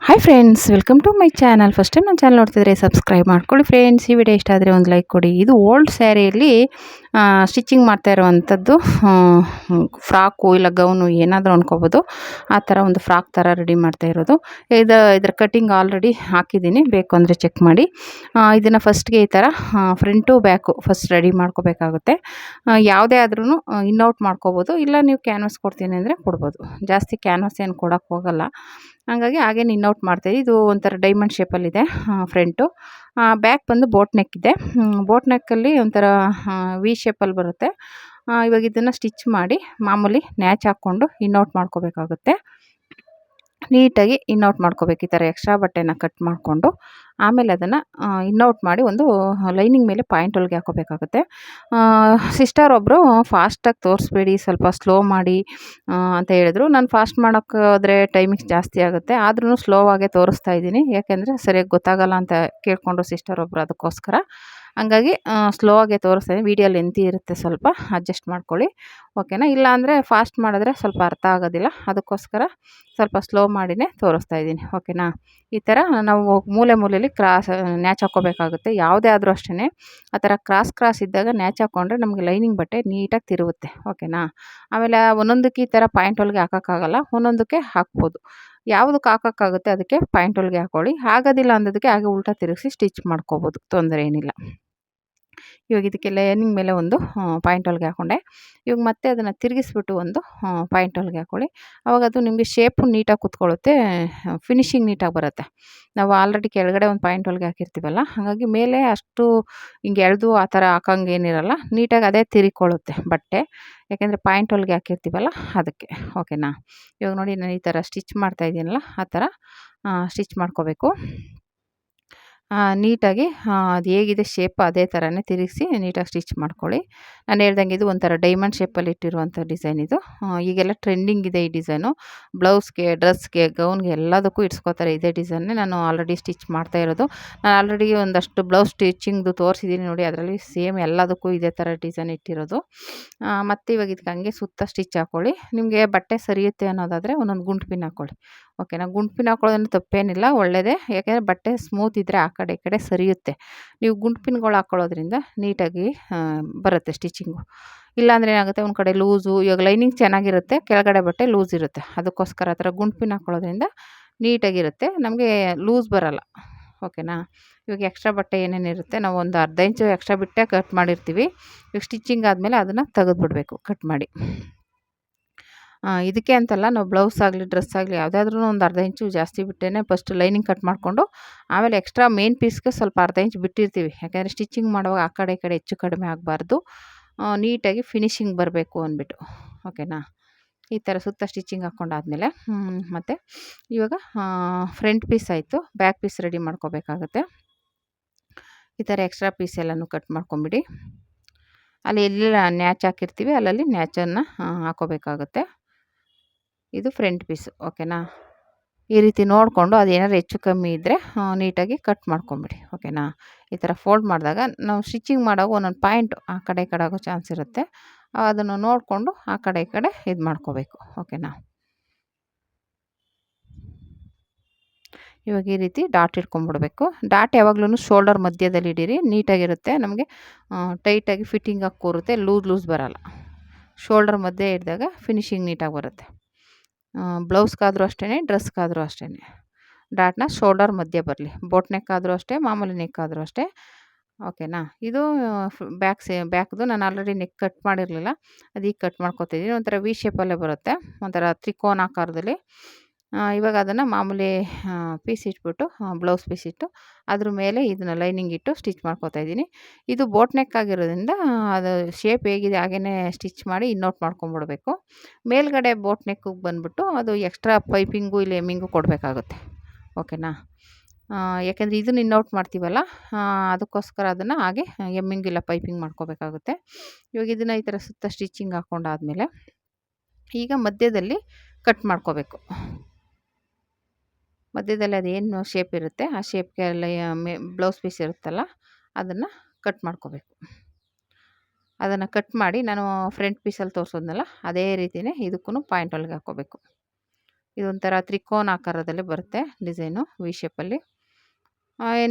Hi friends, welcome to my channel. First time ನನ್ನ channel ನೋಡ್ತಿದ್ರೆ subscribe ಮಾಡ್ಕೊಳ್ಳಿ friends. ಈ ವಿಡಿಯೋ ಇಷ್ಟ ಆದರೆ ಒಂದು ಲೈಕ್ ಕೊಡಿ. ಇದು ಓಲ್ಡ್ ಸ್ಯಾರಿಯಲ್ಲಿ ಸ್ಟಿಚಿಂಗ್ ಮಾಡ್ತಾ ಇರುವಂಥದ್ದು. ಫ್ರಾಕು ಇಲ್ಲ ಗೌನು ಏನಾದರೂ ಅಂದ್ಕೋಬೋದು. ಆ ಥರ ಒಂದು ಫ್ರಾಕ್ ಥರ ರೆಡಿ ಮಾಡ್ತಾ ಇರೋದು. ಇದರ ಕಟ್ಟಿಂಗ್ ಆಲ್ರೆಡಿ ಹಾಕಿದ್ದೀನಿ, ಬೇಕು ಅಂದರೆ ಚೆಕ್ ಮಾಡಿ. ಇದನ್ನು ಫಸ್ಟ್ಗೆ ಈ ಥರ ಫ್ರಂಟು ಬ್ಯಾಕು ಫಸ್ಟ್ ರೆಡಿ ಮಾಡ್ಕೋಬೇಕಾಗುತ್ತೆ. ಯಾವುದೇ ಆದ್ರೂ ಇನ್ಔಟ್ ಮಾಡ್ಕೋಬೋದು, ಇಲ್ಲ ನೀವು ಕ್ಯಾನ್ವಾಸ್ ಕೊಡ್ತೀನಿ ಅಂದರೆ ಕೊಡ್ಬೋದು. ಜಾಸ್ತಿ ಕ್ಯಾನ್ವಾಸ್ ಏನು ಕೊಡೋಕ್ಕೆ ಹೋಗಲ್ಲ, ಹಾಗಾಗಿ ಹಾಗೇನು ಇನ್ಔಟ್ ಮಾಡ್ತಾಯಿದ್ದೆ. ಇದು ಒಂಥರ ಡೈಮಂಡ್ ಶೇಪಲ್ಲಿದೆ ಫ್ರಂಟು. ಬ್ಯಾಕ್ ಬಂದು ಬೋಟ್ ನೆಕ್ ಇದೆ. ಬೋಟ್ ನೆಕ್ಕಲ್ಲಿ ಒಂಥರ ವಿ ಶೇಪಲ್ಲಿ ಬರುತ್ತೆ. ಇವಾಗ ಇದನ್ನು ಸ್ಟಿಚ್ ಮಾಡಿ ಮಾಮೂಲಿ ನ್ಯಾಚ್ ಹಾಕ್ಕೊಂಡು ಇನ್ಔಟ್ ಮಾಡ್ಕೋಬೇಕಾಗುತ್ತೆ. ನೀಟಾಗಿ ಇನ್ಔಟ್ ಮಾಡ್ಕೋಬೇಕು. ಈ ಥರ ಎಕ್ಸ್ಟ್ರಾ ಬಟ್ಟೆನ ಕಟ್ ಮಾಡಿಕೊಂಡು ಆಮೇಲೆ ಅದನ್ನು ಇನ್ಔಟ್ ಮಾಡಿ ಒಂದು ಲೈನಿಂಗ್ ಮೇಲೆ ಪಾಯಿಂಟ್ ಹೊಲಿಗೆ ಹಾಕೋಬೇಕಾಗುತ್ತೆ. ಸಿಸ್ಟರ್ ಒಬ್ಬರು ಫಾಸ್ಟಾಗಿ ತೋರಿಸ್ಬೇಡಿ, ಸ್ವಲ್ಪ ಸ್ಲೋ ಮಾಡಿ ಅಂತ ಹೇಳಿದ್ರು. ನಾನು ಫಾಸ್ಟ್ ಮಾಡೋಕ್ಕೆ ಹೋದರೆ ಟೈಮಿಂಗ್ಸ್ ಜಾಸ್ತಿ ಆಗುತ್ತೆ, ಆದ್ರೂ ಸ್ಲೋವಾಗೇ ತೋರಿಸ್ತಾ ಇದ್ದೀನಿ. ಯಾಕೆಂದರೆ ಸರಿಯಾಗಿ ಗೊತ್ತಾಗಲ್ಲ ಅಂತ ಕೇಳಿಕೊಂಡ್ರು ಸಿಸ್ಟರ್ ಒಬ್ಬರು, ಅದಕ್ಕೋಸ್ಕರ ಹಂಗಾಗಿ ಸ್ಲೋ ಆಗೇ ತೋರಿಸ್ತಾ ಇದ್ದೀನಿ. ವೀಡಿಯೋ ಲೆಂತಿ ಇರುತ್ತೆ, ಸ್ವಲ್ಪ ಅಡ್ಜಸ್ಟ್ ಮಾಡ್ಕೊಳ್ಳಿ, ಓಕೆನಾ. ಇಲ್ಲಾಂದರೆ ಫಾಸ್ಟ್ ಮಾಡಿದ್ರೆ ಸ್ವಲ್ಪ ಅರ್ಥ ಆಗೋದಿಲ್ಲ, ಅದಕ್ಕೋಸ್ಕರ ಸ್ವಲ್ಪ ಸ್ಲೋ ಮಾಡಿನೇ ತೋರಿಸ್ತಾ ಇದ್ದೀನಿ, ಓಕೆನಾ. ಈ ಥರ ನಾವು ಮೂಲೆ ಮೂಲೆಯಲ್ಲಿ ನ್ಯಾಚ್ ಹಾಕ್ಕೋಬೇಕಾಗುತ್ತೆ. ಯಾವುದೇ ಆದರೂ ಅಷ್ಟೇ ಆ ಥರ ಕ್ರಾಸ್ ಇದ್ದಾಗ ನ್ಯಾಚ್ ಹಾಕ್ಕೊಂಡ್ರೆ ನಮಗೆ ಲೈನಿಂಗ್ ಬಟ್ಟೆ ನೀಟಾಗಿ ತಿರುಗುತ್ತೆ, ಓಕೆನಾ. ಆಮೇಲೆ ಒಂದೊಂದಕ್ಕೆ ಈ ಥರ ಪಾಯಿಂಟ್ ಹೊಲಿಗೆ ಹಾಕೋಕ್ಕಾಗಲ್ಲ, ಒಂದೊಂದಕ್ಕೆ ಹಾಕ್ಬೋದು. ಯಾವುದಕ್ಕೆ ಹಾಕೋಕ್ಕಾಗುತ್ತೆ ಅದಕ್ಕೆ ಪಾಯಿಂಟ್ ಹೊಲಿಗೆ ಹಾಕ್ಕೊಳ್ಳಿ. ಆಗೋದಿಲ್ಲ ಅಂದೋದಕ್ಕೆ ಹಾಗೆ ಉಲ್ಟಾ ತಿರುಗಿಸಿ ಸ್ಟಿಚ್ ಮಾಡ್ಕೋಬೋದು, ತೊಂದರೆ ಏನಿಲ್ಲ. ಇವಾಗ ಇದಕ್ಕೆ ಲೈನಿಂಗ್ ಮೇಲೆ ಒಂದು ಪಾಯಿಂಟ್ ಹೊಲಿಗೆ ಹಾಕ್ಕೊಂಡೆ. ಇವಾಗ ಮತ್ತೆ ಅದನ್ನು ತಿರುಗಿಸ್ಬಿಟ್ಟು ಒಂದು ಪಾಯಿಂಟ್ ಹೊಲಿಗೆ ಹಾಕ್ಕೊಳ್ಳಿ. ಆವಾಗ ಅದು ನಿಮಗೆ ಶೇಪು ನೀಟಾಗಿ ಕೂತ್ಕೊಳ್ಳುತ್ತೆ, ಫಿನಿಶಿಂಗ್ ನೀಟಾಗಿ ಬರುತ್ತೆ. ನಾವು ಆಲ್ರೆಡಿ ಕೆಳಗಡೆ ಒಂದು ಪಾಯಿಂಟ್ ಹೊಲಿಗೆ ಹಾಕಿರ್ತೀವಲ್ಲ, ಹಾಗಾಗಿ ಮೇಲೆ ಅಷ್ಟು ಹಿಂಗೆ ಎಳೆದು ಆ ಥರ ಹಾಕೋಂಗೇನಿರಲ್ಲ, ನೀಟಾಗಿ ಅದೇ ತಿರುಗಿಕೊಳ್ಳುತ್ತೆ ಬಟ್ಟೆ. ಯಾಕೆಂದರೆ ಪಾಯಿಂಟ್ ಹೊಲಿಗೆ ಹಾಕಿರ್ತೀವಲ್ಲ ಅದಕ್ಕೆ, ಓಕೆನಾ. ಇವಾಗ ನೋಡಿ ನಾನು ಈ ಥರ ಸ್ಟಿಚ್ ಮಾಡ್ತಾ ಇದ್ದೀನಲ್ಲ, ಆ ಥರ ಸ್ಟಿಚ್ ಮಾಡ್ಕೋಬೇಕು ನೀಟಾಗಿ. ಅದು ಹೇಗಿದೆ ಶೇಪ್ ಅದೇ ಥರನೇ ತಿರುಗಿಸಿ ನೀಟಾಗಿ ಸ್ಟಿಚ್ ಮಾಡ್ಕೊಳ್ಳಿ. ನಾನು ಹೇಳ್ದಂಗೆ ಇದು ಒಂಥರ ಡೈಮಂಡ್ ಶೇಪಲ್ಲಿ ಇಟ್ಟಿರುವಂಥ ಡಿಸೈನ್ ಇದು. ಈಗೆಲ್ಲ ಟ್ರೆಂಡಿಂಗ್ ಇದೆ ಈ ಡಿಸೈನು. ಬ್ಲೌಸ್ಗೆ, ಡ್ರೆಸ್ಗೆ, ಗೌನ್ಗೆ ಎಲ್ಲದಕ್ಕೂ ಇಡ್ಸ್ಕೋತಾರೆ ಇದೇ ಡಿಸೈನ್ನೇ. ನಾನು ಆಲ್ರೆಡಿ ಸ್ಟಿಚ್ ಮಾಡ್ತಾ ಇರೋದು. ನಾನು ಆಲ್ರೆಡಿ ಒಂದಷ್ಟು ಬ್ಲೌಸ್ ಸ್ಟಿಚಿಂಗ್ದು ತೋರಿಸಿದ್ದೀನಿ ನೋಡಿ, ಅದರಲ್ಲಿ ಸೇಮ್ ಎಲ್ಲದಕ್ಕೂ ಇದೇ ಥರ ಡಿಸೈನ್ ಇಟ್ಟಿರೋದು. ಮತ್ತು ಇವಾಗ ಇದಕ್ಕೆ ಹಂಗೆ ಸುತ್ತ ಸ್ಟಿಚ್ ಹಾಕ್ಕೊಳ್ಳಿ. ನಿಮಗೆ ಬಟ್ಟೆ ಸರಿಯುತ್ತೆ ಅನ್ನೋದಾದರೆ ಒಂದೊಂದು ಗುಂಡು ಪಿನ್ ಹಾಕ್ಕೊಳ್ಳಿ, ಓಕೆನಾ. ಗುಂಡು ಪಿನ್ ಹಾಕೊಳ್ಳೋದ್ರಿಂದ ತಪ್ಪೇನಿಲ್ಲ, ಒಳ್ಳೆಯದೇ. ಯಾಕೆಂದರೆ ಬಟ್ಟೆ ಸ್ಮೂತ್ ಇದ್ದರೆ ಆ ಕಡೆ ಈ ಕಡೆ ಸರಿಯುತ್ತೆ. ನೀವು ಗುಂಡು ಪಿನ್ಗಳು ಹಾಕ್ಕೊಳ್ಳೋದ್ರಿಂದ ನೀಟಾಗಿ ಬರುತ್ತೆ ಸ್ಟಿಚಿಂಗು. ಇಲ್ಲಾಂದರೆ ಏನಾಗುತ್ತೆ, ಒಂದು ಕಡೆ ಲೂಸು, ಇವಾಗ ಲೈನಿಂಗ್ ಚೆನ್ನಾಗಿರುತ್ತೆ, ಕೆಳಗಡೆ ಬಟ್ಟೆ ಲೂಸ್ ಇರುತ್ತೆ, ಅದಕ್ಕೋಸ್ಕರ ಆ ಥರ ಗುಂಡು ಪಿನ್ ಹಾಕ್ಕೊಳ್ಳೋದ್ರಿಂದ ನೀಟಾಗಿರುತ್ತೆ, ನಮಗೆ ಲೂಸ್ ಬರಲ್ಲ, ಓಕೆನಾ. ಇವಾಗ ಎಕ್ಸ್ಟ್ರಾ ಬಟ್ಟೆ ಏನೇನಿರುತ್ತೆ ನಾವು ಒಂದು ಅರ್ಧ ಇಂಚು ಎಕ್ಸ್ಟ್ರಾ ಬಿಟ್ಟೆ ಕಟ್ ಮಾಡಿರ್ತೀವಿ. ಇವಾಗ ಸ್ಟಿಚಿಂಗ್ ಆದಮೇಲೆ ಅದನ್ನು ತೆಗೆದುಬಿಡಬೇಕು ಕಟ್ ಮಾಡಿ. ಇದಕ್ಕೆ ಅಂತಲ್ಲ, ನಾವು ಬ್ಲೌಸ್ ಆಗಲಿ ಡ್ರೆಸ್ ಆಗಲಿ ಯಾವುದಾದ್ರೂ ಒಂದು ಅರ್ಧ ಇಂಚು ಜಾಸ್ತಿ ಬಿಟ್ಟೇ ಫಸ್ಟ್ ಲೈನಿಂಗ್ ಕಟ್ ಮಾಡಿಕೊಂಡು ಆಮೇಲೆ ಎಕ್ಸ್ಟ್ರಾ ಮೇನ್ ಪೀಸ್ಗೆ ಸ್ವಲ್ಪ ಅರ್ಧ ಇಂಚು ಬಿಟ್ಟಿರ್ತೀವಿ. ಯಾಕೆಂದರೆ ಸ್ಟಿಚಿಂಗ್ ಮಾಡುವಾಗ ಆ ಕಡೆ ಈ ಕಡೆ ಹೆಚ್ಚು ಕಡಿಮೆ ಆಗಬಾರ್ದು, ನೀಟಾಗಿ ಫಿನಿಶಿಂಗ್ ಬರಬೇಕು ಅಂದ್ಬಿಟ್ಟು, ಓಕೆನಾ. ಈ ಥರ ಸುತ್ತ ಸ್ಟಿಚಿಂಗ್ ಹಾಕ್ಕೊಂಡಾದ್ಮೇಲೆ ಮತ್ತು ಇವಾಗ ಫ್ರಂಟ್ ಪೀಸ್ ಆಯಿತು, ಬ್ಯಾಕ್ ಪೀಸ್ ರೆಡಿ ಮಾಡ್ಕೋಬೇಕಾಗತ್ತೆ. ಈ ಥರ ಎಕ್ಸ್ಟ್ರಾ ಪೀಸ್ ಎಲ್ಲನೂ ಕಟ್ ಮಾಡ್ಕೊಂಬಿಡಿ. ಅಲ್ಲಿ ಎಲ್ಲೆಲ್ಲ ನ್ಯಾಚ್ ಹಾಕಿರ್ತೀವಿ ಅಲ್ಲಲ್ಲಿ ನ್ಯಾಚನ್ನು ಹಾಕೋಬೇಕಾಗುತ್ತೆ. ಇದು ಫ್ರಂಟ್ ಪೀಸು, ಓಕೆನಾ. ಈ ರೀತಿ ನೋಡಿಕೊಂಡು ಅದೇನಾದ್ರು ಹೆಚ್ಚು ಕಮ್ಮಿ ಇದ್ದರೆ ನೀಟಾಗಿ ಕಟ್ ಮಾಡ್ಕೊಂಬಿಡಿ, ಓಕೆನಾ. ಈ ಥರ ಫೋಲ್ಡ್ ಮಾಡಿದಾಗ ನಾವು ಸ್ಟಿಚಿಂಗ್ ಮಾಡುವಾಗ ಒಂದೊಂದು ಪಾಯಿಂಟು ಆ ಕಡೆ ಈ ಕಡೆ ಆಗೋ ಚಾನ್ಸ್ ಇರುತ್ತೆ, ಅದನ್ನು ನೋಡಿಕೊಂಡು ಆ ಕಡೆ ಈ ಕಡೆ ಇದು ಮಾಡ್ಕೋಬೇಕು, ಓಕೆನಾ. ಇವಾಗ ಈ ರೀತಿ ಡಾಟ್ ಇಟ್ಕೊಂಡ್ಬಿಡ್ಬೇಕು. ಡಾಟ್ ಯಾವಾಗ್ಲೂ ಶೋಲ್ಡರ್ ಮಧ್ಯದಲ್ಲಿ ಇಡೀರಿ, ನೀಟಾಗಿರುತ್ತೆ, ನಮಗೆ ಟೈಟಾಗಿ ಫಿಟ್ಟಿಂಗಾಗಿ ಕೂರುತ್ತೆ, ಲೂಸ್ ಬರೋಲ್ಲ. ಶೋಲ್ಡರ್ ಮಧ್ಯೆ ಹಿಡಿದಾಗ ಫಿನಿಶಿಂಗ್ ನೀಟಾಗಿ ಬರುತ್ತೆ. ಬ್ಲೌಸ್ಗಾದರೂ ಅಷ್ಟೇ, ಡ್ರೆಸ್ಗಾದರೂ ಅಷ್ಟೇ, ಡಾಟ್ನ ಶೋಲ್ಡರ್ ಮಧ್ಯೆ ಬರಲಿ. ಬೋಟ್ ನೆಕ್ ಆದರೂ ಅಷ್ಟೇ, ಮಾಮೂಲಿ ನೆಕ್ ಆದರೂ ಅಷ್ಟೇ, ಓಕೆನಾ. ಇದು ಬ್ಯಾಕ್ದು ನಾನು ಆಲ್ರೆಡಿ ನೆಕ್ ಕಟ್ ಮಾಡಿರಲಿಲ್ಲ, ಅದೀಗ ಕಟ್ ಮಾಡ್ಕೊತಿದ್ದೀನಿ. ಒಂಥರ ವಿ ಶೇಪಲ್ಲೇ ಬರುತ್ತೆ, ಒಂಥರ ತ್ರಿಕೋನಾಕಾರದಲ್ಲಿ. ಇವಾಗ ಅದನ್ನು ಮಾಮೂಲಿ ಪೀಸ್ ಇಟ್ಬಿಟ್ಟು, ಬ್ಲೌಸ್ ಪೀಸ್ ಇಟ್ಟು ಅದ್ರ ಮೇಲೆ ಇದನ್ನು ಲೈನಿಂಗ್ ಇಟ್ಟು ಸ್ಟಿಚ್ ಮಾಡ್ಕೊತಾಯಿದ್ದೀನಿ. ಇದು ಬೋಟ್ ನೆಕ್ ಆಗಿರೋದ್ರಿಂದ ಅದು ಶೇಪ್ ಹೇಗಿದೆ ಹಾಗೇ ಸ್ಟಿಚ್ ಮಾಡಿ ಇನ್ಔಟ್ ಮಾಡ್ಕೊಂಬಿಡ್ಬೇಕು. ಮೇಲ್ಗಡೆ ಬೋಟ್ ನೆಕ್ಕಿಗೆ ಬಂದುಬಿಟ್ಟು ಅದು ಎಕ್ಸ್ಟ್ರಾ ಪೈಪಿಂಗು ಇಲ್ಲ ಎಮ್ಮಿಂಗು ಕೊಡಬೇಕಾಗುತ್ತೆ, ಓಕೆನಾ. ಯಾಕೆಂದರೆ ಇದನ್ನು ಇನ್ಔಟ್ ಮಾಡ್ತೀವಲ್ಲ, ಅದಕ್ಕೋಸ್ಕರ ಅದನ್ನು ಹಾಗೆ ಎಮ್ಮಿಂಗ್ ಇಲ್ಲ ಪೈಪಿಂಗ್ ಮಾಡ್ಕೋಬೇಕಾಗುತ್ತೆ. ಇವಾಗ ಇದನ್ನು ಈ ಥರ ಸುತ್ತ ಸ್ಟಿಚಿಂಗ್ ಹಾಕ್ಕೊಂಡಾದ್ಮೇಲೆ ಈಗ ಮಧ್ಯದಲ್ಲಿ ಕಟ್ ಮಾಡ್ಕೋಬೇಕು. ಮಧ್ಯದಲ್ಲಿ ಅದೇನು ಶೇಪ್ ಇರುತ್ತೆ ಆ ಶೇಪ್ಗೆ ಎಲ್ಲ ಬ್ಲೌಸ್ ಪೀಸ್ ಇರುತ್ತಲ್ಲ ಅದನ್ನು ಕಟ್ ಮಾಡ್ಕೋಬೇಕು. ಅದನ್ನು ಕಟ್ ಮಾಡಿ ನಾನು ಫ್ರಂಟ್ ಪೀಸಲ್ಲಿ ತೋರಿಸೋದ್ನಲ್ಲ ಅದೇ ರೀತಿಯೇ ಇದಕ್ಕೂ ಪಾಯಿಂಟ್ ಹೊಲಿಗೆ ಹಾಕ್ಕೋಬೇಕು. ಇದೊಂಥರ ತ್ರಿಕೋನ ಆಕಾರದಲ್ಲಿ ಬರುತ್ತೆ ಡಿಸೈನು ವಿ ಶೇಪಲ್ಲಿ.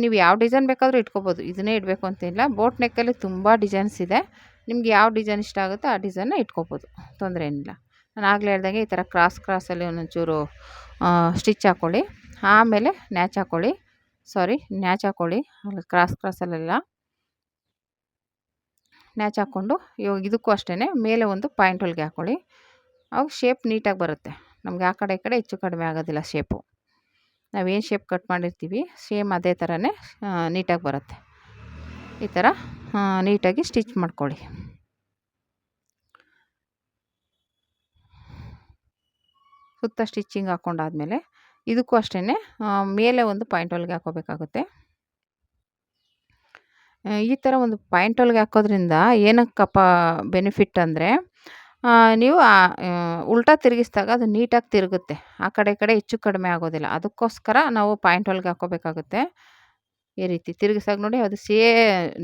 ನೀವು ಯಾವ ಡಿಸೈನ್ ಬೇಕಾದರೂ ಇಟ್ಕೋಬೋದು. ಇದನ್ನೇ ಇಡಬೇಕು ಅಂತಿಲ್ಲ. ಬೋಟ್ ನೆಕ್ಕಲ್ಲಿ ತುಂಬ ಡಿಸೈನ್ಸ್ ಇದೆ. ನಿಮ್ಗೆ ಯಾವ ಡಿಸೈನ್ ಇಷ್ಟ ಆಗುತ್ತೋ ಆ ಡಿಸೈನ್ನ ಇಟ್ಕೋಬೋದು. ತೊಂದರೆ ಏನಿಲ್ಲ. ನಾನು ಆಗಲೇ ಹೇಳ್ದಂಗೆ ಈ ಥರ ಕ್ರಾಸಲ್ಲಿ ಒಂದೊಂಚೂರು ಸ್ಟಿಚ್ ಹಾಕ್ಕೊಳ್ಳಿ. ಆಮೇಲೆ ನ್ಯಾಚ್ ಹಾಕ್ಕೊಳ್ಳಿ. ನ್ಯಾಚ್ ಹಾಕ್ಕೊಳ್ಳಿ. ಕ್ರಾಸಲ್ಲೆಲ್ಲ ನ್ಯಾಚ್ ಹಾಕ್ಕೊಂಡು ಇವಾಗ ಇದಕ್ಕೂ ಅಷ್ಟೇ ಮೇಲೆ ಒಂದು ಪಾಯಿಂಟ್ ಹೊಲಿಗೆ ಹಾಕ್ಕೊಳ್ಳಿ. ಅವಾಗ ಶೇಪ್ ನೀಟಾಗಿ ಬರುತ್ತೆ. ನಮಗೆ ಆ ಕಡೆ ಈ ಕಡೆ ಹೆಚ್ಚು ಕಡಿಮೆ ಆಗೋದಿಲ್ಲ ಶೇಪು. ನಾವೇನು ಶೇಪ್ ಕಟ್ ಮಾಡಿರ್ತೀವಿ ಸೇಮ್ ಅದೇ ಥರನೇ ನೀಟಾಗಿ ಬರುತ್ತೆ. ಈ ಥರ ನೀಟಾಗಿ ಸ್ಟಿಚ್ ಮಾಡ್ಕೊಳ್ಳಿ. ಸುತ್ತ ಸ್ಟಿಚಿಂಗ್ ಹಾಕ್ಕೊಂಡಾದ್ಮೇಲೆ ಇದಕ್ಕೂ ಅಷ್ಟೇ ಮೇಲೆ ಒಂದು ಪಾಯಿಂಟ್ ಹೊಲಿಗೆ ಹಾಕ್ಕೋಬೇಕಾಗುತ್ತೆ. ಈ ಥರ ಒಂದು ಪಾಯಿಂಟ್ ಹೊಲಿಗೆ ಹಾಕೋದ್ರಿಂದ ಏನಕ್ಕಪ್ಪ ಬೆನಿಫಿಟ್ ಅಂದರೆ, ನೀವು ಉಲ್ಟಾ ತಿರುಗಿಸಿದಾಗ ಅದು ನೀಟಾಗಿ ತಿರುಗುತ್ತೆ. ಆ ಕಡೆ ಈ ಕಡೆ ಹೆಚ್ಚು ಕಡಿಮೆ ಆಗೋದಿಲ್ಲ. ಅದಕ್ಕೋಸ್ಕರ ನಾವು ಪಾಯಿಂಟ್ ಹೊಲಿಗೆ ಹಾಕ್ಕೋಬೇಕಾಗುತ್ತೆ. ಈ ರೀತಿ ತಿರುಗಿಸಾಗ ನೋಡಿ ಅದು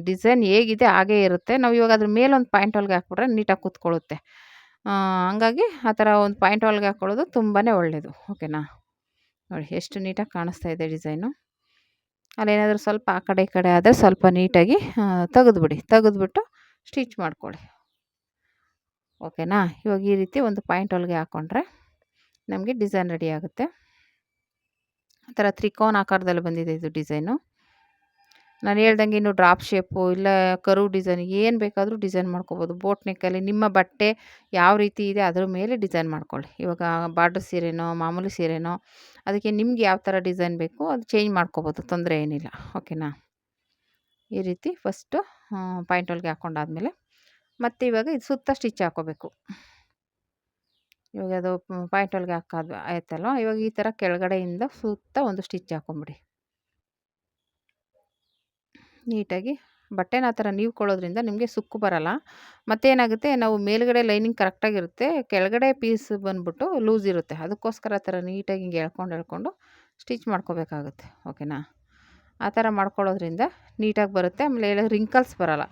ಡಿಸೈನ್ ಹೇಗಿದೆ ಹಾಗೇ ಇರುತ್ತೆ. ನಾವು ಇವಾಗ ಅದ್ರ ಮೇಲೊಂದು ಪಾಯಿಂಟ್ ಹೊಲಿಗೆ ಹಾಕ್ಬಿಟ್ರೆ ನೀಟಾಗಿ ಕೂತ್ಕೊಳ್ಳುತ್ತೆ. ಹಂಗಾಗಿ ಆ ಥರ ಒಂದು ಪಾಯಿಂಟ್ ಹೊಲಿಗೆ ಹಾಕ್ಕೊಳ್ಳೋದು ತುಂಬಾ ಒಳ್ಳೆಯದು. ಓಕೆನಾ? ನೋಡಿ ಎಷ್ಟು ನೀಟಾಗಿ ಕಾಣಿಸ್ತಾ ಇದೆ ಡಿಸೈನು. ಅಲ್ಲೇನಾದರೂ ಸ್ವಲ್ಪ ಆ ಕಡೆ ಈ ಕಡೆ ಆದರೆ ಸ್ವಲ್ಪ ನೀಟಾಗಿ ತೆಗೆದ್ಬಿಟ್ಟು ಸ್ಟಿಚ್ ಮಾಡ್ಕೊಳ್ಳಿ. ಓಕೆನಾ? ಇವಾಗ ಈ ರೀತಿ ಒಂದು ಪಾಯಿಂಟ್ ಹೊಲಿಗೆ ಹಾಕ್ಕೊಂಡ್ರೆ ನಮಗೆ ಡಿಸೈನ್ ರೆಡಿ ಆಗುತ್ತೆ. ಆ ಥರ ತ್ರಿಕೋನ ಆಕಾರದಲ್ಲಿ ಬಂದಿದೆ ಇದು ಡಿಸೈನು. ನಾನು ಹೇಳ್ದಂಗೆ ಇನ್ನು ಡ್ರಾಪ್ ಶೇಪು ಇಲ್ಲ ಕರ್ವ್ ಡಿಸೈನ್ ಏನು ಬೇಕಾದರೂ ಡಿಸೈನ್ ಮಾಡ್ಕೋಬೋದು. ಬೋಟ್ ನೆಕ್ಕಲ್ಲಿ ನಿಮ್ಮ ಬಟ್ಟೆ ಯಾವ ರೀತಿ ಇದೆ ಅದ್ರ ಮೇಲೆ ಡಿಸೈನ್ ಮಾಡ್ಕೊಳ್ಳಿ. ಇವಾಗ ಬಾರ್ಡರ್ ಸೀರೆನೋ ಮಾಮೂಲಿ ಸೀರೆನೋ ಅದಕ್ಕೆ ನಿಮ್ಗೆ ಯಾವ ಥರ ಡಿಸೈನ್ ಬೇಕು ಅದು ಚೇಂಜ್ ಮಾಡ್ಕೋಬೋದು. ತೊಂದರೆ ಏನಿಲ್ಲ. ಓಕೆನಾ? ಈ ರೀತಿ ಫಸ್ಟು ಪಾಯಿಂಟ್ ಹೊಲಿಗೆ ಹಾಕ್ಕೊಂಡಾದ್ಮೇಲೆ ಮತ್ತು ಇವಾಗ ಇದು ಸುತ್ತ ಸ್ಟಿಚ್ ಹಾಕ್ಕೋಬೇಕು. ಇವಾಗ ಅದು ಪಾಯಿಂಟ್ ಹೊಲಿಗೆ ಆಯ್ತಲ್ವ, ಇವಾಗ ಈ ಥರ ಕೆಳಗಡೆಯಿಂದ ಸುತ್ತ ಒಂದು ಸ್ಟಿಚ್ ಹಾಕ್ಕೊಂಬಿಡಿ. ನೀಟಾಗಿ ಬಟ್ಟೆನ ಆ ಥರ ನೀವ್ಕೊಳ್ಳೋದ್ರಿಂದ ನಿಮಗೆ ಸುಕ್ಕು ಬರಲ್ಲ. ಮತ್ತೇನಾಗುತ್ತೆ, ನಾವು ಮೇಲುಗಡೆ ಲೈನಿಂಗ್ ಕರೆಕ್ಟಾಗಿರುತ್ತೆ, ಕೆಳಗಡೆ ಪೀಸ್ ಬಂದ್ಬಿಟ್ಟು ಲೂಸ್ ಇರುತ್ತೆ. ಅದಕ್ಕೋಸ್ಕರ ಆ ಥರ ನೀಟಾಗಿ ಹಿಂಗೆ ಎಳ್ಕೊಂಡು ಸ್ಟಿಚ್ ಮಾಡ್ಕೋಬೇಕಾಗುತ್ತೆ. ಓಕೆನಾ? ಆ ಥರ ಮಾಡ್ಕೊಳ್ಳೋದ್ರಿಂದ ನೀಟಾಗಿ ಬರುತ್ತೆ. ಆಮೇಲೆ ರಿಂಕಲ್ಸ್ ಬರಲ್ಲ.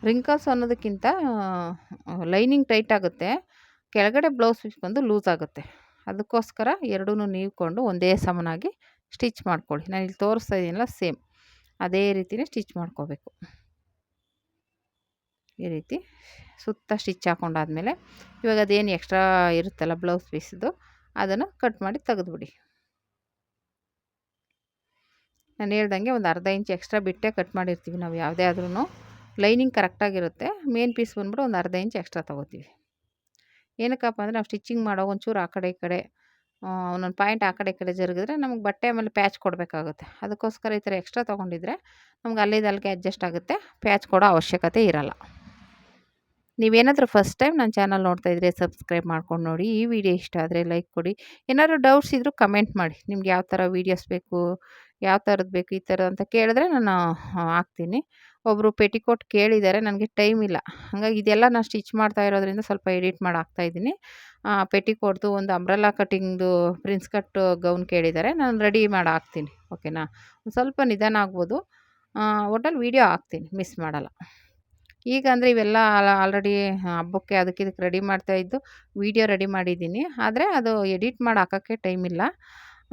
ರಿಂಕಲ್ಸ್ ಅನ್ನೋದಕ್ಕಿಂತ ಲೈನಿಂಗ್ ಟೈಟ್ ಆಗುತ್ತೆ, ಕೆಳಗಡೆ ಬ್ಲೌಸ್ ಪೀಸ್ ಬಂದು ಲೂಸ್ ಆಗುತ್ತೆ. ಅದಕ್ಕೋಸ್ಕರ ಎರಡೂ ನೀವ್ಕೊಂಡು ಒಂದೇ ಸಮನಾಗಿ ಸ್ಟಿಚ್ ಮಾಡ್ಕೊಳ್ಳಿ. ನಾನು ಇಲ್ಲಿ ತೋರಿಸ್ತಾ ಇದ್ದೀನಲ್ಲ ಸೇಮ್ ಅದೇ ರೀತಿಯೇ ಸ್ಟಿಚ್ ಮಾಡ್ಕೋಬೇಕು. ಈ ರೀತಿ ಸುತ್ತ ಸ್ಟಿಚ್ ಹಾಕ್ಕೊಂಡಾದ್ಮೇಲೆ ಇವಾಗ ಅದೇನು ಎಕ್ಸ್ಟ್ರಾ ಇರುತ್ತಲ್ಲ ಬ್ಲೌಸ್ ಪೀಸ್ದು ಅದನ್ನು ಕಟ್ ಮಾಡಿ ತೆಗೆದುಬಿಡಿ. ನಾನು ಹೇಳ್ದಂಗೆ ಒಂದು ಅರ್ಧ ಇಂಚ್ ಎಕ್ಸ್ಟ್ರಾ ಬಿಟ್ಟೆ ಕಟ್ ಮಾಡಿರ್ತೀವಿ ನಾವು ಯಾವುದೇ ಆದ್ರೂ. ಲೈನಿಂಗ್ ಕರೆಕ್ಟಾಗಿರುತ್ತೆ. ಮೇನ್ ಪೀಸ್ ಬಂದ್ಬಿಟ್ಟು ಒಂದು ಅರ್ಧ ಇಂಚ್ ಎಕ್ಸ್ಟ್ರಾ ತೊಗೋತೀವಿ. ಏನಕ್ಕಪ್ಪ ಅಂದರೆ ನಾವು ಸ್ಟಿಚಿಂಗ್ ಮಾಡೋ ಒಂಚೂರು ಆ ಕಡೆ ಈ ಕಡೆ ಒಂದೊಂದು ಪಾಯಿಂಟ್ ಆ ಕಡೆ ಈ ಕಡೆ ಜರುಗಿದ್ರೆ ನಮಗೆ ಬಟ್ಟೆ ಆಮೇಲೆ ಪ್ಯಾಚ್ ಕೊಡಬೇಕಾಗುತ್ತೆ. ಅದಕ್ಕೋಸ್ಕರ ಈ ಥರ ಎಕ್ಸ್ಟ್ರಾ ತೊಗೊಂಡಿದ್ರೆ ನಮ್ಗೆ ಅಲ್ಲಿಗೆ ಅಡ್ಜಸ್ಟ್ ಆಗುತ್ತೆ. ಪ್ಯಾಚ್ ಕೊಡೋ ಅವಶ್ಯಕತೆ ಇರಲ್ಲ. ನೀವೇನಾದರೂ ಫಸ್ಟ್ ಟೈಮ್ ನನ್ನ ಚಾನಲ್ ನೋಡ್ತಾ ಇದ್ದರೆ ಸಬ್ಸ್ಕ್ರೈಬ್ ಮಾಡ್ಕೊಂಡು ನೋಡಿ. ಈ ವಿಡಿಯೋ ಇಷ್ಟ ಆದರೆ ಲೈಕ್ ಕೊಡಿ. ಏನಾದರೂ ಡೌಟ್ಸ್ ಇದ್ದರೂ ಕಮೆಂಟ್ ಮಾಡಿ. ನಿಮ್ಗೆ ಯಾವ ಥರ ವೀಡಿಯೋಸ್ ಬೇಕು, ಯಾವ ಥರದ್ದು ಬೇಕು ಈ ಥರ ಅಂತ ಕೇಳಿದ್ರೆ ನಾನು ಹಾಕ್ತೀನಿ. ಒಬ್ಬರು ಪೆಟಿಕೋಟ್ ಕೇಳಿದ್ದಾರೆ, ನನಗೆ ಟೈಮ್ ಇಲ್ಲ. ಹಾಗಾಗಿ ಇದೆಲ್ಲ ನಾನು ಸ್ಟಿಚ್ ಮಾಡ್ತಾ ಇರೋದ್ರಿಂದ ಸ್ವಲ್ಪ ಎಡಿಟ್ ಮಾಡಿ ಹಾಕ್ತಾಯಿದ್ದೀನಿ. ಪೆಟಿಕೋಟ್ದು ಒಂದು ಅಂಬ್ರೆಲಾ ಕಟ್ಟಿಂಗ್ದು ಪ್ರಿನ್ಸ್ ಕಟ್ ಗೌನ್ ಕೇಳಿದ್ದಾರೆ, ನಾನು ರೆಡಿ ಮಾಡಿ ಹಾಕ್ತೀನಿ. ಓಕೆನಾ? ಒಂದು ಸ್ವಲ್ಪ ನಿಧಾನ ಆಗ್ಬೋದು, ಒಟ್ಟಲ್ಲಿ ವೀಡಿಯೋ ಹಾಕ್ತೀನಿ, ಮಿಸ್ ಮಾಡಲ್ಲ. ಈಗ ಅಂದರೆ ಇವೆಲ್ಲ ಆಲ್ರೆಡಿ ಹಬ್ಬಕ್ಕೆ ಅದಕ್ಕೆ ಇದಕ್ಕೆ ರೆಡಿ ಮಾಡ್ತಾಯಿದ್ದು ವೀಡಿಯೋ ರೆಡಿ ಮಾಡಿದ್ದೀನಿ. ಆದರೆ ಅದು ಎಡಿಟ್ ಮಾಡಿ ಹಾಕೋಕ್ಕೆ ಟೈಮ್ ಇಲ್ಲ.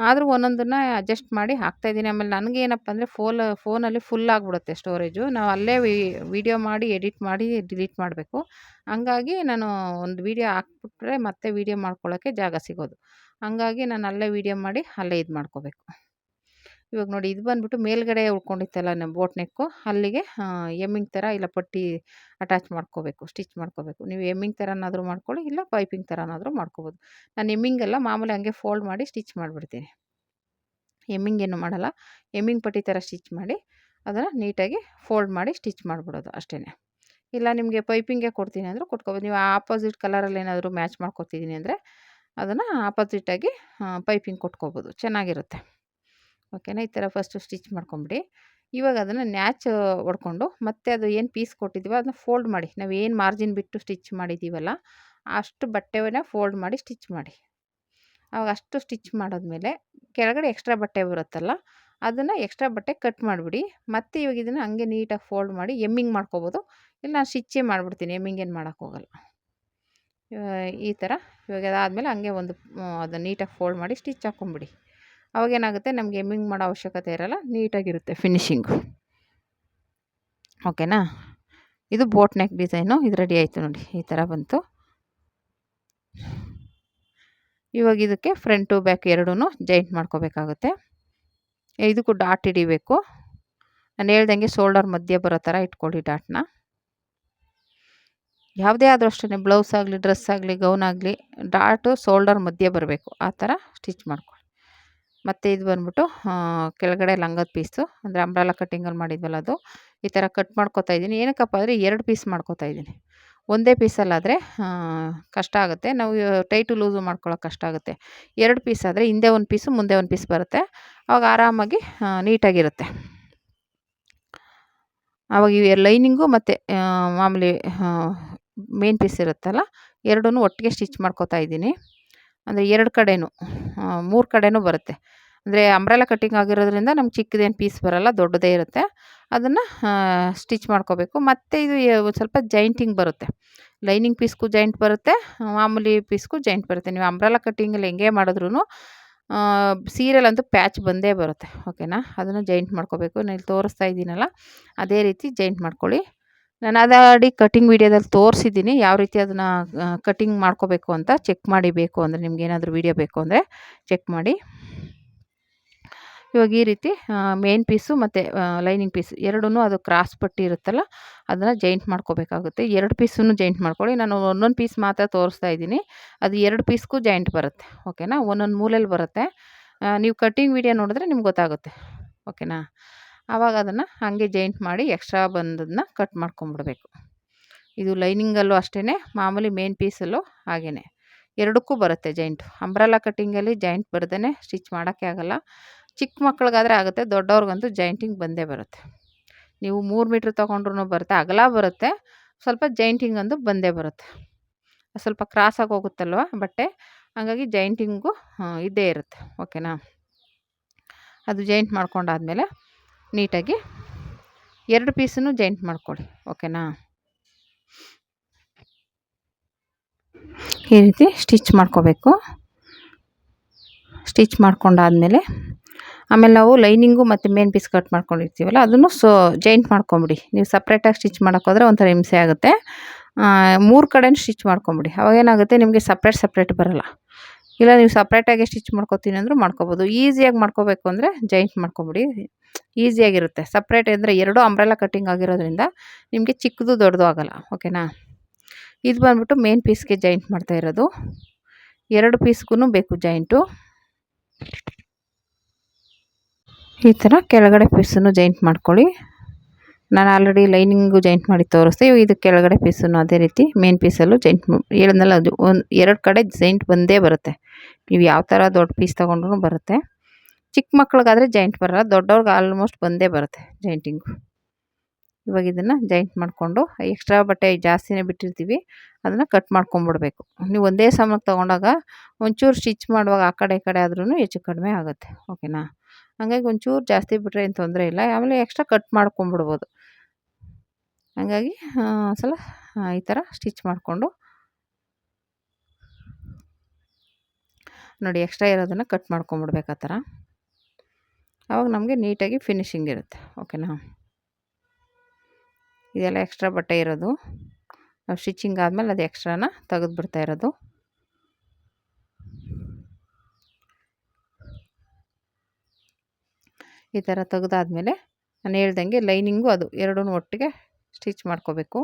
ಆದರೂ ಒಂದೊಂದನ್ನು ಅಡ್ಜಸ್ಟ್ ಮಾಡಿ ಹಾಕ್ತಾಯಿದ್ದೀನಿ. ಆಮೇಲೆ ನನಗೇನಪ್ಪ ಅಂದರೆ ಫೋನಲ್ಲಿ ಫುಲ್ ಆಗಿಬಿಡುತ್ತೆ ಸ್ಟೋರೇಜು. ನಾವು ಅಲ್ಲೇ ವೀಡಿಯೋ ಮಾಡಿ ಎಡಿಟ್ ಮಾಡಿ ಡಿಲೀಟ್ ಮಾಡಬೇಕು. ಹಂಗಾಗಿ ನಾನು ಒಂದು ವೀಡಿಯೋ ಹಾಕ್ಬಿಟ್ರೆ ಮತ್ತೆ ವೀಡಿಯೋ ಮಾಡ್ಕೊಳ್ಳೋಕ್ಕೆ ಜಾಗ ಸಿಗೋದು. ಹಂಗಾಗಿ ನಾನು ಅಲ್ಲೇ ವೀಡಿಯೋ ಮಾಡಿ ಅಲ್ಲೇ ಇದು ಮಾಡ್ಕೋಬೇಕು. ಇವಾಗ ನೋಡಿ ಇದು ಬಂದ್ಬಿಟ್ಟು ಮೇಲ್ಗಡೆ ಉಳ್ಕೊಂಡಿತ್ತಲ್ಲ ನಮ್ಮ ಬೋಟ್ ನೆಕ್ಕು ಅಲ್ಲಿಗೆ ಎಮ್ಮಿಂಗ್ ಥರ ಇಲ್ಲ ಪಟ್ಟಿ ಅಟ್ಯಾಚ್ ಮಾಡ್ಕೋಬೇಕು, ಸ್ಟಿಚ್ ಮಾಡ್ಕೋಬೇಕು. ನೀವು ಎಮ್ಮಿಂಗ್ ಥರನಾದರೂ ಮಾಡ್ಕೊಳ್ಳಿ, ಇಲ್ಲ ಪೈಪಿಂಗ್ ಥರನಾದರೂ ಮಾಡ್ಕೋಬೋದು. ನಾನು ಎಮ್ಮಿಂಗೆಲ್ಲ ಮಾಮೂಲಿ ಹಂಗೆ ಫೋಲ್ಡ್ ಮಾಡಿ ಸ್ಟಿಚ್ ಮಾಡಿಬಿಡ್ತೀನಿ. ಎಮ್ಮಿಂಗ್ ಏನು ಮಾಡಲ್ಲ, ಎಮ್ಮಿಂಗ್ ಪಟ್ಟಿ ಥರ ಸ್ಟಿಚ್ ಮಾಡಿ ಅದನ್ನು ನೀಟಾಗಿ ಫೋಲ್ಡ್ ಮಾಡಿ ಸ್ಟಿಚ್ ಮಾಡಿಬಿಡೋದು ಅಷ್ಟೇ. ಇಲ್ಲ ನಿಮಗೆ ಪೈಪಿಂಗೇ ಕೊಡ್ತೀನಿ ಅಂದರೂ ಕೊಟ್ಕೋಬೋದು. ನೀವು ಆಪೋಸಿಟ್ ಕಲರಲ್ಲಿ ಏನಾದರೂ ಮ್ಯಾಚ್ ಮಾಡ್ಕೊತಿದ್ದೀನಿ ಅಂದರೆ ಅದನ್ನು ಆಪೋಸಿಟಾಗಿ ಪೈಪಿಂಗ್ ಕೊಟ್ಕೋಬೋದು, ಚೆನ್ನಾಗಿರುತ್ತೆ. ಓಕೆನಾ? ಈ ಥರ ಫಸ್ಟು ಸ್ಟಿಚ್ ಮಾಡ್ಕೊಂಬಿಡಿ. ಇವಾಗ ಅದನ್ನು ನ್ಯಾಚ್ ಹೊಡ್ಕೊಂಡು ಮತ್ತೆ ಅದು ಏನು ಪೀಸ್ ಕೊಟ್ಟಿದ್ದೀವೋ ಅದನ್ನ ಫೋಲ್ಡ್ ಮಾಡಿ. ನಾವು ಏನು ಮಾರ್ಜಿನ್ ಬಿಟ್ಟು ಸ್ಟಿಚ್ ಮಾಡಿದ್ದೀವಲ್ಲ ಅಷ್ಟು ಬಟ್ಟೆನ ಫೋಲ್ಡ್ ಮಾಡಿ ಸ್ಟಿಚ್ ಮಾಡಿ. ಆವಾಗ ಅಷ್ಟು ಸ್ಟಿಚ್ ಮಾಡಿದ್ಮೇಲೆ ಕೆಳಗಡೆ ಎಕ್ಸ್ಟ್ರಾ ಬಟ್ಟೆ ಬರುತ್ತಲ್ಲ ಅದನ್ನು ಎಕ್ಸ್ಟ್ರಾ ಬಟ್ಟೆ ಕಟ್ ಮಾಡಿಬಿಡಿ. ಮತ್ತು ಇವಾಗ ಇದನ್ನು ಹಂಗೆ ನೀಟಾಗಿ ಫೋಲ್ಡ್ ಮಾಡಿ ಎಮ್ಮಿಂಗ್ ಮಾಡ್ಕೋಬೋದು. ಇಲ್ಲ ನಾನು ಸ್ಟಿಚ್ಚೇ ಮಾಡಿಬಿಡ್ತೀನಿ, ಎಮ್ಮಿಂಗ್ ಏನು ಮಾಡೋಕ್ಕೋಗಲ್ಲ. ಈ ಥರ ಇವಾಗ ಅದಾದಮೇಲೆ ಹಂಗೆ ಒಂದು ಅದನ್ನು ನೀಟಾಗಿ ಫೋಲ್ಡ್ ಮಾಡಿ ಸ್ಟಿಚ್ ಹಾಕ್ಕೊಂಬಿಡಿ. ಅವಾಗೇನಾಗುತ್ತೆ ನಮಗೆ ಎಮ್ಮಿಂಗ್ ಮಾಡೋ ಅವಶ್ಯಕತೆ ಇರೋಲ್ಲ, ನೀಟಾಗಿರುತ್ತೆ ಫಿನಿಶಿಂಗು. ಓಕೆನಾ? ಇದು ಬೋಟ್ ನೆಕ್ ಡಿಸೈನು. ಇದು ರೆಡಿ ಆಯಿತು ನೋಡಿ, ಈ ಥರ ಬಂತು. ಇವಾಗ ಇದಕ್ಕೆ ಫ್ರಂಟು ಬ್ಯಾಕ್ ಎರಡೂ ಜಾಯಿಂಟ್ ಮಾಡ್ಕೋಬೇಕಾಗುತ್ತೆ. ಇದಕ್ಕೂ ಡಾಟ್ ಹಿಡಿಬೇಕು. ನಾನು ಹೇಳ್ದಂಗೆ ಶೋಲ್ಡರ್ ಮಧ್ಯೆ ಬರೋ ಥರ ಇಟ್ಕೊಳ್ಳಿ ಡಾಟ್ನ. ಯಾವುದೇ ಆದರೂ ಅಷ್ಟೇ, ಬ್ಲೌಸ್ ಆಗಲಿ, ಡ್ರೆಸ್ ಆಗಲಿ, ಗೌನ್ ಆಗಲಿ, ಡಾಟು ಶೋಲ್ಡರ್ ಮಧ್ಯೆ ಬರಬೇಕು. ಆ ಥರ ಸ್ಟಿಚ್ ಮಾಡ್ಕೊಳ್ಳಿ. ಮತ್ತು ಇದು ಬಂದ್ಬಿಟ್ಟು ಕೆಳಗಡೆ ಲಂಗದ ಪೀಸು, ಅಂದರೆ ಅಂಬ್ರೆಲಾ ಕಟ್ಟಿಂಗಲ್ಲಿ ಮಾಡಿದ್ವಲ್ಲ ಅದು. ಈ ಥರ ಕಟ್ ಮಾಡ್ಕೊತಾ ಇದ್ದೀನಿ. ಏನಕ್ಕಪ್ಪ ಅಂದರೆ 2 ಪೀಸ್ ಮಾಡ್ಕೊತಾ ಇದ್ದೀನಿ. ಒಂದೇ ಪೀಸಲ್ಲಾದರೆ ಕಷ್ಟ ಆಗುತ್ತೆ, ನಾವು ಟೈಟು ಲೂಸು ಮಾಡ್ಕೊಳ್ಳೋಕೆ ಕಷ್ಟ ಆಗುತ್ತೆ. 2 ಪೀಸ್ ಆದರೆ ಹಿಂದೆ ಒಂದು ಪೀಸು, ಮುಂದೆ ಒಂದು ಪೀಸ್ ಬರುತ್ತೆ. ಆವಾಗ ಆರಾಮಾಗಿ ನೀಟಾಗಿರುತ್ತೆ. ಆವಾಗ ಈ ಲೈನಿಂಗು ಮತ್ತು ಮಾಮೂಲಿ ಮೇನ್ ಪೀಸ್ ಇರುತ್ತಲ್ಲ, ಎರಡೂ ಒಟ್ಟಿಗೆ ಸ್ಟಿಚ್ ಮಾಡ್ಕೊತಾ ಇದ್ದೀನಿ. ಅಂದರೆ 2 ಕಡೆನೂ 3 ಕಡೆನೂ ಬರುತ್ತೆ. ಅಂದರೆ ಅಂಬ್ರೆಲಾ ಕಟ್ಟಿಂಗ್ ಆಗಿರೋದ್ರಿಂದ ನಮ್ಗೆ ಚಿಕ್ಕದೇನು ಪೀಸ್ ಬರೋಲ್ಲ, ದೊಡ್ಡದೇ ಇರುತ್ತೆ. ಅದನ್ನು ಸ್ಟಿಚ್ ಮಾಡ್ಕೋಬೇಕು. ಮತ್ತು ಇದು ಸ್ವಲ್ಪ ಜಾಯಿಂಟಿಂಗ್ ಬರುತ್ತೆ. ಲೈನಿಂಗ್ ಪೀಸ್ಗೂ ಜಾಯಿಂಟ್ ಬರುತ್ತೆ, ಮಾಮೂಲಿ ಪೀಸ್ಗೂ ಜಾಯಿಂಟ್ ಬರುತ್ತೆ. ನೀವು ಅಂಬ್ರೆಲಾ ಕಟ್ಟಿಂಗಲ್ಲಿ ಹೆಂಗೆ ಮಾಡಿದ್ರೂ ಸೀರೆಯಲ್ಲಂತೂ ಪ್ಯಾಚ್ ಬಂದೇ ಬರುತ್ತೆ. ಓಕೆನಾ? ಅದನ್ನು ಜಾಯಿಂಟ್ ಮಾಡ್ಕೋಬೇಕು. ನಾನು ಇಲ್ಲಿ ತೋರಿಸ್ತಾ ಇದ್ದೀನಲ್ಲ, ಅದೇ ರೀತಿ ಜಾಯಿಂಟ್ ಮಾಡ್ಕೊಳ್ಳಿ. ನಾನು ಅದಾಡಿ ಕಟ್ಟಿಂಗ್ ವೀಡಿಯೋದಲ್ಲಿ ತೋರಿಸಿದ್ದೀನಿ ಯಾವ ರೀತಿ ಅದನ್ನು ಕಟ್ಟಿಂಗ್ ಮಾಡ್ಕೋಬೇಕು ಅಂತ. ಚೆಕ್ ಮಾಡಿ, ಬೇಕು ಅಂದರೆ ನಿಮ್ಗೇನಾದರೂ ವೀಡಿಯೋ ಬೇಕು ಅಂದರೆ ಚೆಕ್ ಮಾಡಿ. ಇವಾಗ ಈ ರೀತಿ ಮೇನ್ ಪೀಸು ಮತ್ತು ಲೈನಿಂಗ್ ಪೀಸ್ ಎರಡೂ ಅದು ಕ್ರಾಸ್ ಪಟ್ಟಿ ಇರುತ್ತಲ್ಲ, ಅದನ್ನು ಜಾಯಿಂಟ್ ಮಾಡ್ಕೋಬೇಕಾಗುತ್ತೆ. 2 ಪೀಸನ್ನು ಜಾಯಿಂಟ್ ಮಾಡ್ಕೊಳ್ಳಿ. ನಾನು ಒಂದೊಂದು ಪೀಸ್ ಮಾತ್ರ ತೋರಿಸ್ತಾ ಇದ್ದೀನಿ. ಅದು 2 ಪೀಸ್ಗೂ ಜಾಯಿಂಟ್ ಬರುತ್ತೆ. ಓಕೆನಾ? ಒಂದೊಂದು ಮೂಲೆಯಲ್ಲಿ ಬರುತ್ತೆ. ನೀವು ಕಟ್ಟಿಂಗ್ ವೀಡಿಯೋ ನೋಡಿದ್ರೆ ನಿಮ್ಗೆ ಗೊತ್ತಾಗುತ್ತೆ. ಓಕೆನಾ? ಆವಾಗ ಅದನ್ನು ಹಾಗೆ ಜಾಯಿಂಟ್ ಮಾಡಿ ಎಕ್ಸ್ಟ್ರಾ ಬಂದದನ್ನ ಕಟ್ ಮಾಡ್ಕೊಂಬಿಡ್ಬೇಕು. ಇದು ಲೈನಿಂಗಲ್ಲೂ ಅಷ್ಟೇ, ಮಾಮೂಲಿ ಮೇನ್ ಪೀಸಲ್ಲೂ ಹಾಗೇ ಎರಡಕ್ಕೂ ಬರುತ್ತೆ ಜಾಯಿಂಟು. ಅಂಬ್ರೆಲಾ ಕಟ್ಟಿಂಗಲ್ಲಿ ಜಾಯಿಂಟ್ ಬರ್ದೇ ಸ್ಟಿಚ್ ಮಾಡೋಕ್ಕೆ ಆಗೋಲ್ಲ. ಚಿಕ್ಕ ಮಕ್ಳಿಗಾದರೆ ಆಗುತ್ತೆ, ದೊಡ್ಡವ್ರಿಗಂತೂ ಜಾಯಿಂಟಿಂಗ್ ಬಂದೇ ಬರುತ್ತೆ. ನೀವು 3 ಮೀಟ್ರ್ ತೊಗೊಂಡ್ರೂ ಬರುತ್ತೆ, ಅಗಲ ಬರುತ್ತೆ, ಸ್ವಲ್ಪ ಜಾಯಿಂಟಿಂಗ್ ಅಂದು ಬಂದೇ ಬರುತ್ತೆ. ಸ್ವಲ್ಪ ಕ್ರಾಸಾಗಿ ಹೋಗುತ್ತಲ್ವ ಬಟ್ಟೆ, ಹಾಗಾಗಿ ಜಾಯಿಂಟಿಂಗು ಇದ್ದೇ ಇರುತ್ತೆ. ಓಕೆನಾ? ಅದು ಜಾಯಿಂಟ್ ಮಾಡ್ಕೊಂಡಾದಮೇಲೆ ನೀಟಾಗಿ 2 ಪೀಸನ್ನು ಜಾಯಿಂಟ್ ಮಾಡ್ಕೊಳ್ಳಿ. ಓಕೆನಾ? ಈ ರೀತಿ ಸ್ಟಿಚ್ ಮಾಡ್ಕೋಬೇಕು. ಸ್ಟಿಚ್ ಮಾಡ್ಕೊಂಡಾದಮೇಲೆ ಆಮೇಲೆ ನಾವು ಲೈನಿಂಗು ಮತ್ತು ಮೇನ್ ಪೀಸ್ ಕಟ್ ಮಾಡ್ಕೊಂಡಿರ್ತೀವಲ್ಲ, ಅದನ್ನು ಜಾಯಿಂಟ್ ಮಾಡ್ಕೊಂಬಿಡಿ. ನೀವು ಸಪ್ರೇಟಾಗಿ ಸ್ಟಿಚ್ ಮಾಡೋಕ್ಕೋದ್ರೆ ಒಂಥರ ಹಿಂಸೆ ಆಗುತ್ತೆ. 3 ಕಡೆನೂ ಸ್ಟಿಚ್ ಮಾಡ್ಕೊಂಬಿಡಿ. ಅವಾಗೇನಾಗುತ್ತೆ ನಿಮಗೆ ಸಪ್ರೇಟ್ ಬರೋಲ್ಲ. ಇಲ್ಲ ನೀವು ಸಪ್ರೇಟಾಗಿ ಸ್ಟಿಚ್ ಮಾಡ್ಕೊತೀನಿ ಅಂದರೂ ಮಾಡ್ಕೊಬೋದು. ಈಸಿಯಾಗಿ ಮಾಡ್ಕೋಬೇಕು ಅಂದರೆ ಜಾಯಿಂಟ್ ಮಾಡ್ಕೊಂಬಿಡಿ, ಈಸಿಯಾಗಿರುತ್ತೆ. ಸಪ್ರೇಟ್ ಅಂದರೆ 2 ಅಂಬ್ರೆಲಾ ಕಟ್ಟಿಂಗ್ ಆಗಿರೋದ್ರಿಂದ ನಿಮಗೆ ಚಿಕ್ಕದು ದೊಡ್ಡದು ಆಗೋಲ್ಲ. ಓಕೆನಾ? ಇದು ಬಂದ್ಬಿಟ್ಟು ಮೇನ್ ಪೀಸ್ಗೆ ಜಾಯಿಂಟ್ ಮಾಡ್ತಾ ಇರೋದು. 2 ಪೀಸ್ಗೂ ಬೇಕು ಜಾಯಿಂಟು. ಈ ಥರ ಕೆಳಗಡೆ ಪೀಸನ್ನು ಜಾಯಿಂಟ್ ಮಾಡ್ಕೊಳ್ಳಿ. ನಾನು ಆಲ್ರೆಡಿ ಲೈನಿಂಗು ಜಾಯಿಂಟ್ ಮಾಡಿ ತೋರಿಸ್ದೆ. ಇದು ಕೆಳಗಡೆ ಪೀಸನ್ನು ಅದೇ ರೀತಿ ಮೇನ್ ಪೀಸಲ್ಲೂ ಜಾಯಿಂಟ್ ಹೇಳಿದ್ನಲ್ಲ, ಅದು 2 ಕಡೆ ಜಾಯಿಂಟ್ ಬಂದೇ ಬರುತ್ತೆ. ನೀವು ಯಾವ ಥರ ದೊಡ್ಡ ಪೀಸ್ ತೊಗೊಂಡ್ರೂ ಬರುತ್ತೆ. ಚಿಕ್ಕ ಮಕ್ಳಿಗಾದರೆ ಜಾಯಿಂಟ್ ಬರೋಲ್ಲ, ದೊಡ್ಡವ್ರಿಗೆ ಆಲ್ಮೋಸ್ಟ್ ಬಂದೇ ಬರುತ್ತೆ ಜಾಯಿಂಟಿಂಗು. ಇವಾಗ ಇದನ್ನು ಜಾಯಿಂಟ್ ಮಾಡಿಕೊಂಡು ಎಕ್ಸ್ಟ್ರಾ ಬಟ್ಟೆ ಜಾಸ್ತಿನೇ ಬಿಟ್ಟಿರ್ತೀವಿ, ಅದನ್ನು ಕಟ್ ಮಾಡ್ಕೊಂಬಿಡ್ಬೇಕು. ನೀವು ಒಂದೇ ಸಮಕ್ಕೆ ತೊಗೊಂಡಾಗ ಒಂಚೂರು ಸ್ಟಿಚ್ ಮಾಡುವಾಗ ಆ ಕಡೆ ಈ ಕಡೆ ಆದ್ರೂ ಹೆಚ್ಚು ಕಡಿಮೆ ಆಗುತ್ತೆ. ಓಕೆನಾ? ಹಾಗಾಗಿ ಒಂಚೂರು ಜಾಸ್ತಿ ಬಿಟ್ಟರೆ ಏನು ತೊಂದರೆ ಇಲ್ಲ. ಆಮೇಲೆ ಎಕ್ಸ್ಟ್ರಾ ಕಟ್ ಮಾಡ್ಕೊಂಬಿಡ್ಬೋದು. ಹಾಗಾಗಿ ಸಲ ಈ ಥರ ಸ್ಟಿಚ್ ಮಾಡಿಕೊಂಡು ನೋಡಿ, ಎಕ್ಸ್ಟ್ರಾ ಇರೋದನ್ನು ಕಟ್ ಮಾಡ್ಕೊಂಬಿಡ್ಬೇಕು. ಆ ಥರ ಆವಾಗ ನಮಗೆ ನೀಟಾಗಿ ಫಿನಿಶಿಂಗ್ ಇರುತ್ತೆ. ಓಕೆನಾ? ಇದೆಲ್ಲ ಎಕ್ಸ್ಟ್ರಾ ಬಟ್ಟೆ ಇರೋದು, ನಾವು ಸ್ಟಿಚಿಂಗ್ ಆದಮೇಲೆ ಅದು ಎಕ್ಸ್ಟ್ರಾನ ತೆಗೆದುಬಿಡ್ತಾ ಇರೋದು. ಈ ಥರ ತೆಗೆದಾದ್ಮೇಲೆ ನಾನು ಹೇಳ್ದಂಗೆ ಲೈನಿಂಗು ಅದು ಎರಡೂ ಒಟ್ಟಿಗೆ ಸ್ಟಿಚ್ ಮಾಡ್ಕೋಬೇಕು.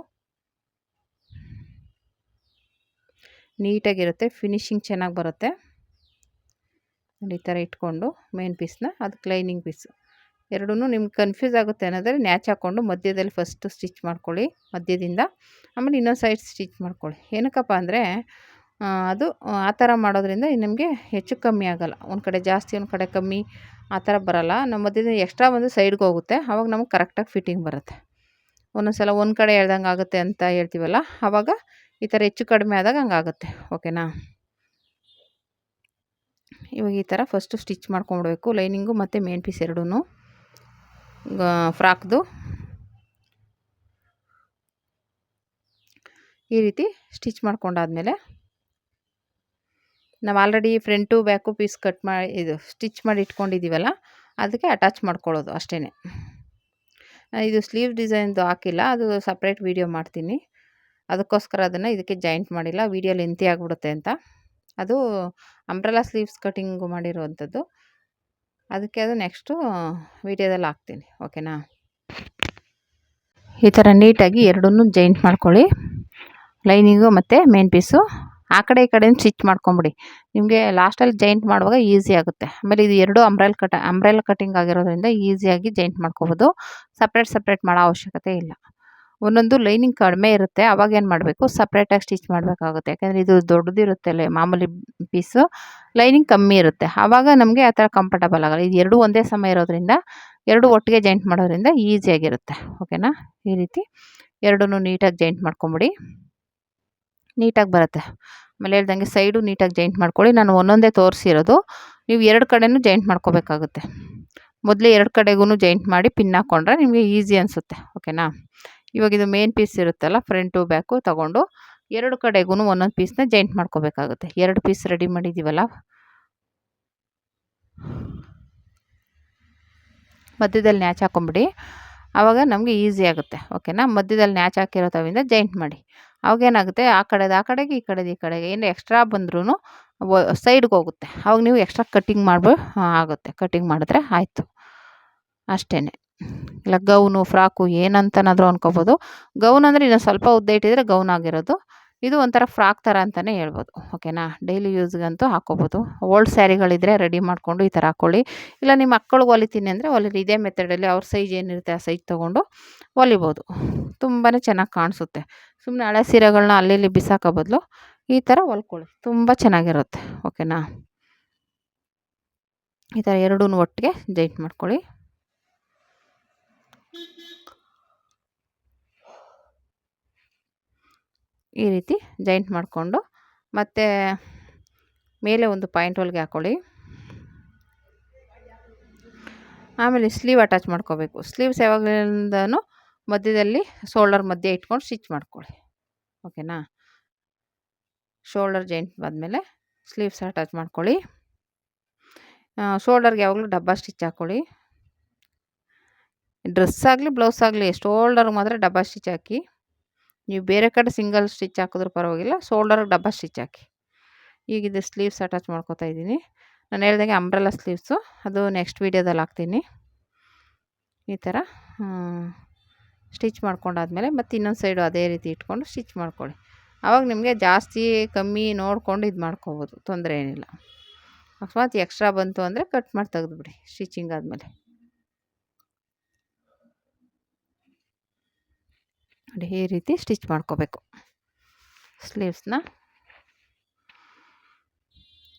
ನೀಟಾಗಿರುತ್ತೆ, ಫಿನಿಶಿಂಗ್ ಚೆನ್ನಾಗಿ ಬರುತ್ತೆ. ಈ ಥರ ಇಟ್ಕೊಂಡು ಮೇನ್ ಪೀಸ್ನ ಅದಕ್ಕೆ ಲೈನಿಂಗ್ ಪೀಸು ಎರಡೂ ನಿಮ್ಗೆ ಕನ್ಫ್ಯೂಸ್ ಆಗುತ್ತೆ ಅನ್ನೋದ್ರೆ ನ್ಯಾಚ್ ಹಾಕ್ಕೊಂಡು ಮಧ್ಯದಲ್ಲಿ ಫಸ್ಟು ಸ್ಟಿಚ್ ಮಾಡ್ಕೊಳ್ಳಿ, ಮಧ್ಯದಿಂದ. ಆಮೇಲೆ ಇನ್ನೊಂದು ಸೈಡ್ ಸ್ಟಿಚ್ ಮಾಡ್ಕೊಳ್ಳಿ. ಏನಕ್ಕಪ್ಪ ಅಂದರೆ ಅದು ಆ ಥರ ಮಾಡೋದ್ರಿಂದ ನಿಮಗೆ ಹೆಚ್ಚು ಕಮ್ಮಿ ಆಗೋಲ್ಲ. ಒಂದು ಕಡೆ ಜಾಸ್ತಿ ಒಂದು ಕಡೆ ಕಮ್ಮಿ ಆ ಥರ ಬರೋಲ್ಲ. ನಮ್ಮ ಮಧ್ಯದಿಂದ ಎಕ್ಸ್ಟ್ರಾ ಬಂದು ಸೈಡ್ಗೆ ಹೋಗುತ್ತೆ, ಆವಾಗ ನಮಗೆ ಕರೆಕ್ಟಾಗಿ ಫಿಟ್ಟಿಂಗ್ ಬರುತ್ತೆ. ಒಂದೊಂದು ಸಲ ಒಂದು ಕಡೆ ಹೇಳ್ದಂಗೆ ಆಗುತ್ತೆ ಅಂತ ಹೇಳ್ತೀವಲ್ಲ, ಆವಾಗ ಈ ಥರ ಹೆಚ್ಚು ಕಡಿಮೆ ಆದಾಗ ಹಂಗಾಗುತ್ತೆ. ಓಕೆನಾ? ಇವಾಗ ಈ ಥರ ಫಸ್ಟು ಸ್ಟಿಚ್ ಮಾಡ್ಕೊಂಬಿಡ್ಬೇಕು, ಲೈನಿಂಗು ಮತ್ತು ಮೇನ್ ಪೀಸ್ ಎರಡೂ ಫ್ರಾಕ್ದು. ಈ ರೀತಿ ಸ್ಟಿಚ್ ಮಾಡ್ಕೊಂಡಾದ್ಮೇಲೆ ನಾವು already front back piece cut ಮಾಡಿ ಇದು ಸ್ಟಿಚ್ ಮಾಡಿ ಇಟ್ಕೊಂಡಿದ್ದೀವಲ್ಲ, ಅದಕ್ಕೆ ಅಟ್ಯಾಚ್ ಮಾಡ್ಕೊಳ್ಳೋದು ಅಷ್ಟೇ. ಇದು ಸ್ಲೀವ್ ಡಿಸೈನ್ದು ಹಾಕಿಲ್ಲ, ಅದು ಸಪ್ರೇಟ್ ವೀಡಿಯೋ ಮಾಡ್ತೀನಿ. ಅದಕ್ಕೋಸ್ಕರ ಅದನ್ನು ಇದಕ್ಕೆ ಜಾಯಿಂಟ್ ಮಾಡಿಲ್ಲ, ವೀಡಿಯೋ ಲೆಂತಿ ಆಗಿಬಿಡುತ್ತೆ ಅಂತ. ಅದು ಅಂಬ್ರೆಲಾ ಸ್ಲೀವ್ಸ್ ಕಟಿಂಗು ಮಾಡಿರುವಂಥದ್ದು. ಅದಕ್ಕೆ ಅದು ನೆಕ್ಸ್ಟು ವೀಡಿಯೋದಲ್ಲಿ ಹಾಕ್ತೀನಿ. ಓಕೆನಾ. ಈ ಥರ ನೀಟಾಗಿ ಎರಡನ್ನೂ ಜಾಯಿಂಟ್ ಮಾಡ್ಕೊಳ್ಳಿ. ಲೈನಿಂಗು ಮತ್ತು ಮೇನ್ ಪೀಸು ಆ ಕಡೆ ಈ ಕಡೆಯಿಂದ ಸ್ಟಿಚ್ ಮಾಡ್ಕೊಂಬಿಡಿ. ನಿಮಗೆ ಲಾಸ್ಟಲ್ಲಿ ಜಾಯಿಂಟ್ ಮಾಡುವಾಗ ಈಸಿ ಆಗುತ್ತೆ. ಆಮೇಲೆ ಇದು ಎರಡು ಅಂಬ್ರೆಲಾ ಕಟಿಂಗ್ ಆಗಿರೋದ್ರಿಂದ ಈಸಿಯಾಗಿ ಜಾಯಿಂಟ್ ಮಾಡ್ಕೋಬೋದು. ಸಪ್ರೇಟ್ ಮಾಡೋ ಅವಶ್ಯಕತೆ ಇಲ್ಲ. ಒಂದೊಂದು ಲೈನಿಂಗ್ ಕಡಿಮೆ ಇರುತ್ತೆ, ಅವಾಗ ಏನು ಮಾಡಬೇಕು, ಸಪ್ರೇಟಾಗಿ ಸ್ಟಿಚ್ ಮಾಡಬೇಕಾಗುತ್ತೆ. ಯಾಕೆಂದರೆ ಇದು ದೊಡ್ಡದಿರುತ್ತೆ ಮಾಮೂಲಿ ಪೀಸು, ಲೈನಿಂಗ್ ಕಮ್ಮಿ ಇರುತ್ತೆ. ಆವಾಗ ನಮಗೆ ಆ ಥರ ಕಂಫರ್ಟಬಲ್ ಆಗಲ್ಲ. ಇದು ಎರಡೂ ಒಂದೇ ಸಮ ಇರೋದ್ರಿಂದ ಎರಡು ಒಟ್ಟಿಗೆ ಜಾಯಿಂಟ್ ಮಾಡೋದ್ರಿಂದ ಈಸಿಯಾಗಿರುತ್ತೆ. ಓಕೆನಾ. ಈ ರೀತಿ ಎರಡನ್ನೂ ನೀಟಾಗಿ ಜಾಯಿಂಟ್ ಮಾಡ್ಕೊಂಬಿಡಿ, ನೀಟಾಗಿ ಬರುತ್ತೆ. ಆಮೇಲೆ ಹೇಳ್ದಂಗೆ ಸೈಡು ನೀಟಾಗಿ ಜಾಯಿಂಟ್ ಮಾಡ್ಕೊಳ್ಳಿ. ನಾನು ಒಂದೊಂದೇ ತೋರಿಸಿರೋದು, ನೀವು ಎರಡು ಕಡೆಯೂ ಜಾಯಿಂಟ್ ಮಾಡ್ಕೋಬೇಕಾಗುತ್ತೆ. ಮೊದಲೇ ಎರಡು ಕಡೆಗೂ ಜಾಯಿಂಟ್ ಮಾಡಿ ಪಿನ್ ಹಾಕ್ಕೊಂಡ್ರೆ ನಿಮಗೆ ಈಸಿ ಅನಿಸುತ್ತೆ. ಓಕೆನಾ. ಇವಾಗ ಇದು ಮೇನ್ ಪೀಸ್ ಇರುತ್ತಲ್ಲ, ಫ್ರಂಟು ಬ್ಯಾಕು ತೊಗೊಂಡು ಎರಡು ಕಡೆಗೂ ಒಂದೊಂದು ಪೀಸ್ನ ಜಾಯಿಂಟ್ ಮಾಡ್ಕೋಬೇಕಾಗುತ್ತೆ. ಎರಡು ಪೀಸ್ ರೆಡಿ ಮಾಡಿದ್ದೀವಲ್ಲ, ಮಧ್ಯದಲ್ಲಿ ನ್ಯಾಚ್ ಹಾಕೊಂಬಿಡಿ, ಆವಾಗ ನಮಗೆ ಈಸಿ ಆಗುತ್ತೆ. ಓಕೆನಾ. ಮಧ್ಯದಲ್ಲಿ ನ್ಯಾಚ್ ಹಾಕಿರೋ ತವಿಂದ ಜಾಯಿಂಟ್ ಮಾಡಿ, ಅವಾಗೇನಾಗುತ್ತೆ, ಆ ಕಡೆಗೆ ಈ ಕಡೆಗೆ ಏನು ಎಕ್ಸ್ಟ್ರಾ ಬಂದ್ರೂ ಸೈಡ್ಗೆ ಹೋಗುತ್ತೆ. ಅವಾಗ ನೀವು ಎಕ್ಸ್ಟ್ರಾ ಕಟ್ಟಿಂಗ್ ಆಗುತ್ತೆ. ಕಟ್ಟಿಂಗ್ ಮಾಡಿದ್ರೆ ಆಯಿತು ಅಷ್ಟೇ. ಇಲ್ಲ ಗೌನು ಫ್ರಾಕು ಏನಂತನಾದರೂ ಅನ್ಕೋಬೋದು. ಗೌನ್ ಅಂದರೆ ಇನ್ನೂ ಸ್ವಲ್ಪ ಉದ್ದ ಇಟ್ಟಿದ್ರೆ ಗೌನ್ ಆಗಿರೋದು. ಇದು ಒಂಥರ ಫ್ರಾಕ್ ಥರ ಅಂತಲೇ ಹೇಳ್ಬೋದು. ಓಕೆನಾ. ಡೈಲಿ ಯೂಸ್ಗಂತೂ ಹಾಕ್ಕೋಬೋದು. ಓಲ್ಡ್ ಸ್ಯಾರಿಗಳಿದ್ರೆ ರೆಡಿ ಮಾಡಿಕೊಂಡು ಈ ಥರ ಹಾಕ್ಕೊಳ್ಳಿ. ಇಲ್ಲ ನಿಮ್ಮ ಮಕ್ಕಳಿಗೆ ಹೊಲಿತೀನಿ ಅಂದರೆ ಹೊಲಿರಿ. ಇದೇ ಮೆಥಡಲ್ಲಿ ಅವ್ರ ಸೈಜ್ ಏನಿರುತ್ತೆ ಆ ಸೈಜ್ ತೊಗೊಂಡು ಹೊಲಿಬೋದು. ತುಂಬಾ ಚೆನ್ನಾಗಿ ಕಾಣಿಸುತ್ತೆ. ಸುಮ್ಮನೆ ಹಳೆ ಸೀರೆಗಳನ್ನ ಅಲ್ಲಿ ಬಿಸಾಕೋ ಬದಲು ಈ ಥರ ಹೊಲ್ಕೊಳ್ಳಿ, ತುಂಬ ಚೆನ್ನಾಗಿರುತ್ತೆ. ಓಕೆನಾ. ಈ ಥರ ಎರಡೂ ಒಟ್ಟಿಗೆ ಜಾಯಿಂಟ್ ಮಾಡ್ಕೊಳ್ಳಿ. ಈ ರೀತಿ ಜಾಯಿಂಟ್ ಮಾಡಿಕೊಂಡು ಮತ್ತು ಮೇಲೆ ಒಂದು ಪಾಯಿಂಟ್ ಹೊಲಿಗೆ ಹಾಕ್ಕೊಳ್ಳಿ. ಆಮೇಲೆ ಸ್ಲೀವ್ ಅಟ್ಯಾಚ್ ಮಾಡ್ಕೋಬೇಕು. ಸ್ಲೀವ್ಸ್ ಯಾವಾಗಲಿಂದನೂ ಮಧ್ಯದಲ್ಲಿ ಶೋಲ್ಡರ್ ಮಧ್ಯೆ ಇಟ್ಕೊಂಡು ಸ್ಟಿಚ್ ಮಾಡ್ಕೊಳ್ಳಿ. ಓಕೆನಾ. ಶೋಲ್ಡರ್ ಜಾಯಿಂಟ್ ಆದಮೇಲೆ ಸ್ಲೀವ್ಸ್ ಅಟ್ಯಾಚ್ ಮಾಡ್ಕೊಳ್ಳಿ. ಶೋಲ್ಡರ್ಗೆ ಯಾವಾಗಲೂ ಡಬ್ಬಾ ಸ್ಟಿಚ್ ಹಾಕ್ಕೊಳ್ಳಿ. ಡ್ರೆಸ್ ಆಗಲಿ ಬ್ಲೌಸ್ ಆಗಲಿ ಶೋಲ್ಡರ್ಗೆ ಮಾತ್ರ ಡಬ್ಬಾ ಸ್ಟಿಚ್ ಹಾಕಿ. ನೀವು ಬೇರೆ ಕಡೆ ಸಿಂಗಲ್ ಸ್ಟಿಚ್ ಹಾಕಿದ್ರೂ ಪರವಾಗಿಲ್ಲ, ಶೋಲ್ಡರ್ಗೆ ಡಬ್ಬಾ ಸ್ಟಿಚ್ ಹಾಕಿ. ಈಗ ಇದು ಸ್ಲೀವ್ಸ್ ಅಟ್ಯಾಚ್ ಮಾಡ್ಕೊತಾ ಇದ್ದೀನಿ. ನಾನು ಹೇಳ್ದಂಗೆ ಅಂಬ್ರೆಲಾ ಸ್ಲೀವ್ಸು, ಅದು ನೆಕ್ಸ್ಟ್ ವೀಡಿಯೋದಲ್ಲಿ ಹಾಕ್ತೀನಿ. ಈ ಥರ ಸ್ಟಿಚ್ ಮಾಡ್ಕೊಂಡಾದ್ಮೇಲೆ ಮತ್ತು ಇನ್ನೊಂದು ಸೈಡು ಅದೇ ರೀತಿ ಇಟ್ಕೊಂಡು ಸ್ಟಿಚ್ ಮಾಡ್ಕೊಳ್ಳಿ. ಆವಾಗ ನಿಮಗೆ ಜಾಸ್ತಿ ಕಮ್ಮಿ ನೋಡಿಕೊಂಡು ಇದು ಮಾಡ್ಕೋಬೋದು, ತೊಂದರೆ ಏನಿಲ್ಲ. ಅಕಸ್ಮಾತ್ ಎಕ್ಸ್ಟ್ರಾ ಬಂತು ಅಂದರೆ ಕಟ್ ಮಾಡಿ ತೆಗೆದುಬಿಡಿ ಸ್ಟಿಚಿಂಗ್ ಆದಮೇಲೆ. ನೋಡಿ ಈ ರೀತಿ ಸ್ಟಿಚ್ ಮಾಡ್ಕೋಬೇಕು ಸ್ಲೀವ್ಸ್ನ.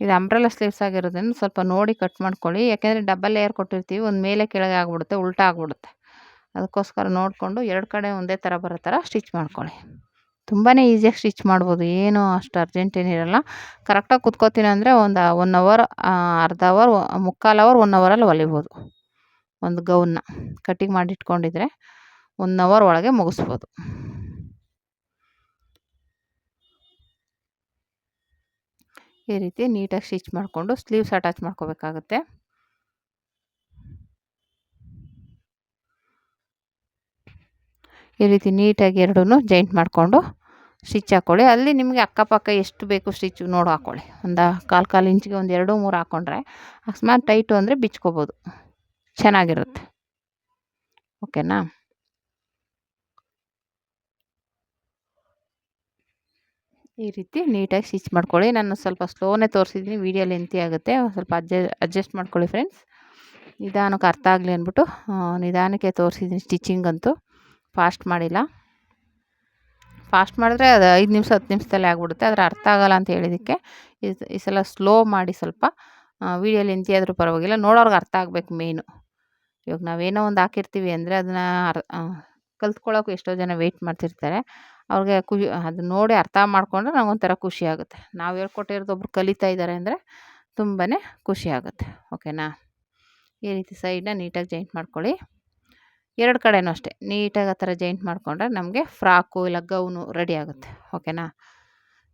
ಇದು ಅಂಬ್ರೆಲಾ ಸ್ಲೀವ್ಸ್ ಆಗಿರೋದ್ರಿಂದ ಸ್ವಲ್ಪ ನೋಡಿ ಕಟ್ ಮಾಡ್ಕೊಳ್ಳಿ. ಯಾಕೆಂದರೆ ಡಬಲ್ ಲೇಯರ್ ಕೊಟ್ಟಿರ್ತೀವಿ, ಒಂದು ಮೇಲೆ ಕೆಳಗೆ ಆಗ್ಬಿಡುತ್ತೆ, ಉಲ್ಟಾ ಆಗ್ಬಿಡುತ್ತೆ. ಅದಕ್ಕೋಸ್ಕರ ನೋಡಿಕೊಂಡು ಎರಡು ಕಡೆ ಒಂದೇ ಥರ ಬರೋ ಥರ ಸ್ಟಿಚ್ ಮಾಡ್ಕೊಳ್ಳಿ. ತುಂಬಾ ಈಸಿಯಾಗಿ ಸ್ಟಿಚ್ ಮಾಡ್ಬೋದು, ಏನು ಅಷ್ಟು ಅರ್ಜೆಂಟ್ ಏನಿರಲ್ಲ. ಕರೆಕ್ಟಾಗಿ ಕುತ್ಕೋತೀನಿ ಅಂದರೆ ಒಂದು 1 ಅವರ್, ಅರ್ಧ ಅವರ್, ಮುಕ್ಕಾಲು ಅವರ್, 1 ಅವರಲ್ಲಿ ಹೊಲಿಬೋದು. ಒಂದು ಗೌನ್ನ ಕಟ್ಟಿಂಗ್ ಮಾಡಿ ಇಟ್ಕೊಂಡಿದ್ರೆ 1 ಅವರ್ ಒಳಗೆ ಮುಗಿಸ್ಬೋದು. ಈ ರೀತಿ ನೀಟಾಗಿ ಸ್ಟಿಚ್ ಮಾಡಿಕೊಂಡು ಸ್ಲೀವ್ಸ್ ಅಟ್ಯಾಚ್ ಮಾಡ್ಕೋಬೇಕಾಗುತ್ತೆ. ಈ ರೀತಿ ನೀಟಾಗಿ ಎರಡೂ ಜಾಯಿಂಟ್ ಮಾಡಿಕೊಂಡು ಸ್ಟಿಚ್ ಹಾಕ್ಕೊಳ್ಳಿ. ಅಲ್ಲಿ ನಿಮಗೆ ಅಕ್ಕಪಕ್ಕ ಎಷ್ಟು ಬೇಕು ಸ್ಟಿಚ್ ನೋಡಿ ಹಾಕ್ಕೊಳ್ಳಿ. ಒಂದು ಕಾಲು ಇಂಚಿಗೆ ಒಂದು 2-3 ಹಾಕ್ಕೊಂಡ್ರೆ ಅಕಸ್ಮಾತ್ ಟೈಟು ಅಂದರೆ ಬಿಚ್ಕೋಬೋದು, ಚೆನ್ನಾಗಿರುತ್ತೆ. ಓಕೆನಾ. ಈ ರೀತಿ ನೀಟಾಗಿ ಸ್ಟಿಚ್ ಮಾಡ್ಕೊಳ್ಳಿ. ನಾನು ಸ್ವಲ್ಪ ಸ್ಲೋನೇ ತೋರಿಸಿದ್ದೀನಿ, ವೀಡಿಯೋ ಲೆಂತಿ ಆಗುತ್ತೆ, ಸ್ವಲ್ಪ ಅಡ್ಜಸ್ಟ್ ಮಾಡ್ಕೊಳ್ಳಿ ಫ್ರೆಂಡ್ಸ್. ನಿಧಾನಕ್ಕೆ ಅರ್ಥ ಆಗಲಿ ಅಂದ್ಬಿಟ್ಟು ನಿಧಾನಕ್ಕೆ ತೋರಿಸಿದ್ದೀನಿ. ಸ್ಟಿಚಿಂಗ್ ಅಂತೂ ಫಾಸ್ಟ್ ಮಾಡಿಲ್ಲ. ಫಾಸ್ಟ್ ಮಾಡಿದ್ರೆ ಅದು 5 ನಿಮಿಷ 10 ನಿಮಿಷದಲ್ಲೇ ಆಗಿಬಿಡುತ್ತೆ. ಆದರೆ ಅರ್ಥ ಆಗೋಲ್ಲ ಅಂತ ಹೇಳಿದ್ದಕ್ಕೆ ಈ ಸಲ ಸ್ಲೋ ಮಾಡಿ, ಸ್ವಲ್ಪ ವೀಡಿಯೋ ಲೆಂತಿ ಆದರೂ ಪರವಾಗಿಲ್ಲ, ನೋಡೋರ್ಗೆ ಅರ್ಥ ಆಗಬೇಕು ಮೇಯ್ನು. ಇವಾಗ ನಾವೇನೋ ಒಂದು ಹಾಕಿರ್ತೀವಿ ಅಂದರೆ ಅದನ್ನು ಕಲ್ತ್ಕೊಳ್ಳೋಕೆ ಎಷ್ಟೋ ಜನ ವೆಯ್ಟ್ ಮಾಡ್ತಿರ್ತಾರೆ. ಅವ್ರಿಗೆ ಅದು ನೋಡಿ ಅರ್ಥ ಮಾಡಿಕೊಂಡ್ರೆ ನಮಗೊಂಥರ ಖುಷಿ ಆಗುತ್ತೆ. ನಾವು ಹೇಳ್ಕೊಟ್ಟಿರೋದು ಒಬ್ರು ಕಲಿತಾ ಇದ್ದಾರೆ ಅಂದರೆ ತುಂಬಾ ಖುಷಿ ಆಗುತ್ತೆ. ಓಕೆನಾ. ಈ ರೀತಿ ಸೈಡನ್ನ ನೀಟಾಗಿ ಜಾಯಿಂಟ್ ಮಾಡ್ಕೊಳ್ಳಿ. ಎರಡು ಕಡೆನೂ ಅಷ್ಟೇ ನೀಟಾಗಿ ಆ ಥರ ಜಾಯಿಂಟ್ ಮಾಡಿಕೊಂಡ್ರೆ ನಮಗೆ ಫ್ರಾಕು ಇಲ್ಲ ಗೌನು ರೆಡಿ ಆಗುತ್ತೆ. ಓಕೆನಾ?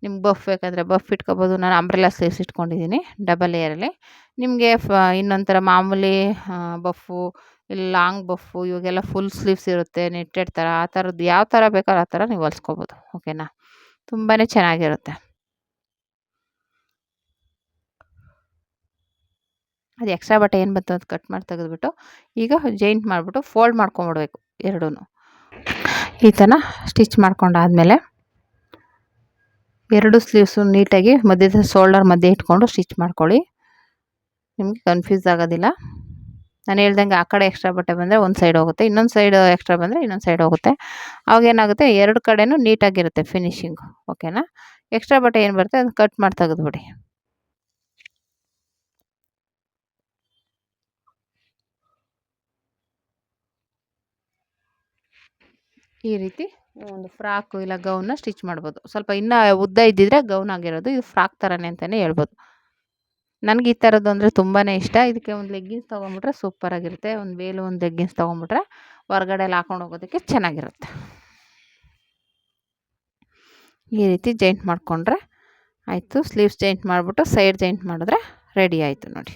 ನಿಮ್ಗೆ ಬಫ್ ಬೇಕಾದರೆ ಬಫ್ ಇಟ್ಕೊಬೋದು. ನಾನು ಅಂಬ್ರೆಲಾ ಸ್ಲೀವ್ಸ್ ಇಟ್ಕೊಂಡಿದ್ದೀನಿ ಡಬಲ್ ಲೇಯರಲ್ಲಿ. ನಿಮಗೆ ಇನ್ನೊಂದು ಥರ ಮಾಮೂಲಿ ಬಫ್ಫು ಇಲ್ಲ ಲಾಂಗ್ ಬಫ್ಫು ಇವಾಗೆಲ್ಲ ಫುಲ್ ಸ್ಲೀವ್ಸ್ ಇರುತ್ತೆ ನೆಟ್ಟೆಡ್ ಥರ. ಆ ಥರದ್ದು ಯಾವ ಥರ ಬೇಕಾದ್ರೂ ಆ ಥರ ನೀವು ಹೊಲ್ಸ್ಕೊಬೋದು. ಓಕೆನಾ? ತುಂಬಾ ಚೆನ್ನಾಗಿರುತ್ತೆ. ಅದು ಎಕ್ಸ್ಟ್ರಾ ಬಟ್ಟೆ ಏನು ಬಂತು ಅದು ಕಟ್ ಮಾಡಿ ತೆಗೆದುಬಿಟ್ಟು ಈಗ ಜಾಯಿಂಟ್ ಮಾಡಿಬಿಟ್ಟು ಫೋಲ್ಡ್ ಮಾಡ್ಕೊಂಬಿಡ್ಬೇಕು ಎರಡೂ. ಈ ಥರ ಸ್ಟಿಚ್ ಮಾಡ್ಕೊಂಡಾದಮೇಲೆ ಎರಡು ಸ್ಲೀವ್ಸು ನೀಟಾಗಿ ಮಧ್ಯದ ಶೋಲ್ಡರ್ ಮಧ್ಯೆ ಇಟ್ಕೊಂಡು ಸ್ಟಿಚ್ ಮಾಡ್ಕೊಳ್ಳಿ. ನಿಮಗೆ ಕನ್ಫ್ಯೂಸ್ ಆಗೋದಿಲ್ಲ. ನಾನು ಹೇಳ್ದಂಗೆ ಆ ಕಡೆ ಎಕ್ಸ್ಟ್ರಾ ಬಟ್ಟೆ ಬಂದರೆ ಒಂದು ಸೈಡ್ ಹೋಗುತ್ತೆ, ಇನ್ನೊಂದು ಸೈಡ್ ಎಕ್ಸ್ಟ್ರಾ ಬಂದರೆ ಇನ್ನೊಂದು ಸೈಡ್ ಹೋಗುತ್ತೆ. ಅವಾಗೇನಾಗುತ್ತೆ ಎರಡು ಕಡೆನೂ ನೀಟಾಗಿರುತ್ತೆ ಫಿನಿಶಿಂಗು. ಓಕೆನಾ? ಎಕ್ಸ್ಟ್ರಾ ಬಟ್ಟೆ ಏನು ಬರುತ್ತೆ ಅದನ್ನು ಕಟ್ ಮಾಡಿ ತೆಗೆದುಬಿಡಿ. ಈ ರೀತಿ ಒಂದು ಫ್ರಾಕು ಇಲ್ಲ ಗೌನ್ನ ಸ್ಟಿಚ್ ಮಾಡ್ಬೋದು. ಸ್ವಲ್ಪ ಇನ್ನೂ ಉದ್ದ ಇದ್ದಿದ್ರೆ ಗೌನ್ ಆಗಿರೋದು. ಇದು ಫ್ರಾಕ್ ಥರನೇ ಅಂತಲೇ ಹೇಳ್ಬೋದು. ನನಗೆ ಈ ಥರದ್ದು ಅಂದರೆ ತುಂಬಾ ಇಷ್ಟ. ಇದಕ್ಕೆ ಒಂದು ಲೆಗ್ಗಿನ್ಸ್ ತೊಗೊಂಬಿಟ್ರೆ ಸೂಪರಾಗಿರುತ್ತೆ. ಒಂದು ವೇಲು ಒಂದು ಲೆಗ್ಗಿನ್ಸ್ ತೊಗೊಂಬಿಟ್ರೆ ಹೊರಗಡೆ ಎಲ್ಲ ಹಾಕೊಂಡು ಹೋಗೋದಕ್ಕೆ ಚೆನ್ನಾಗಿರುತ್ತೆ. ಈ ರೀತಿ ಜಾಯಿಂಟ್ ಮಾಡಿಕೊಂಡ್ರೆ ಆಯಿತು. ಸ್ಲೀವ್ಸ್ ಜಾಯಿಂಟ್ ಮಾಡಿಬಿಟ್ಟು ಸೈಡ್ ಜಾಯಿಂಟ್ ಮಾಡಿದ್ರೆ ರೆಡಿ ಆಯಿತು ನೋಡಿ.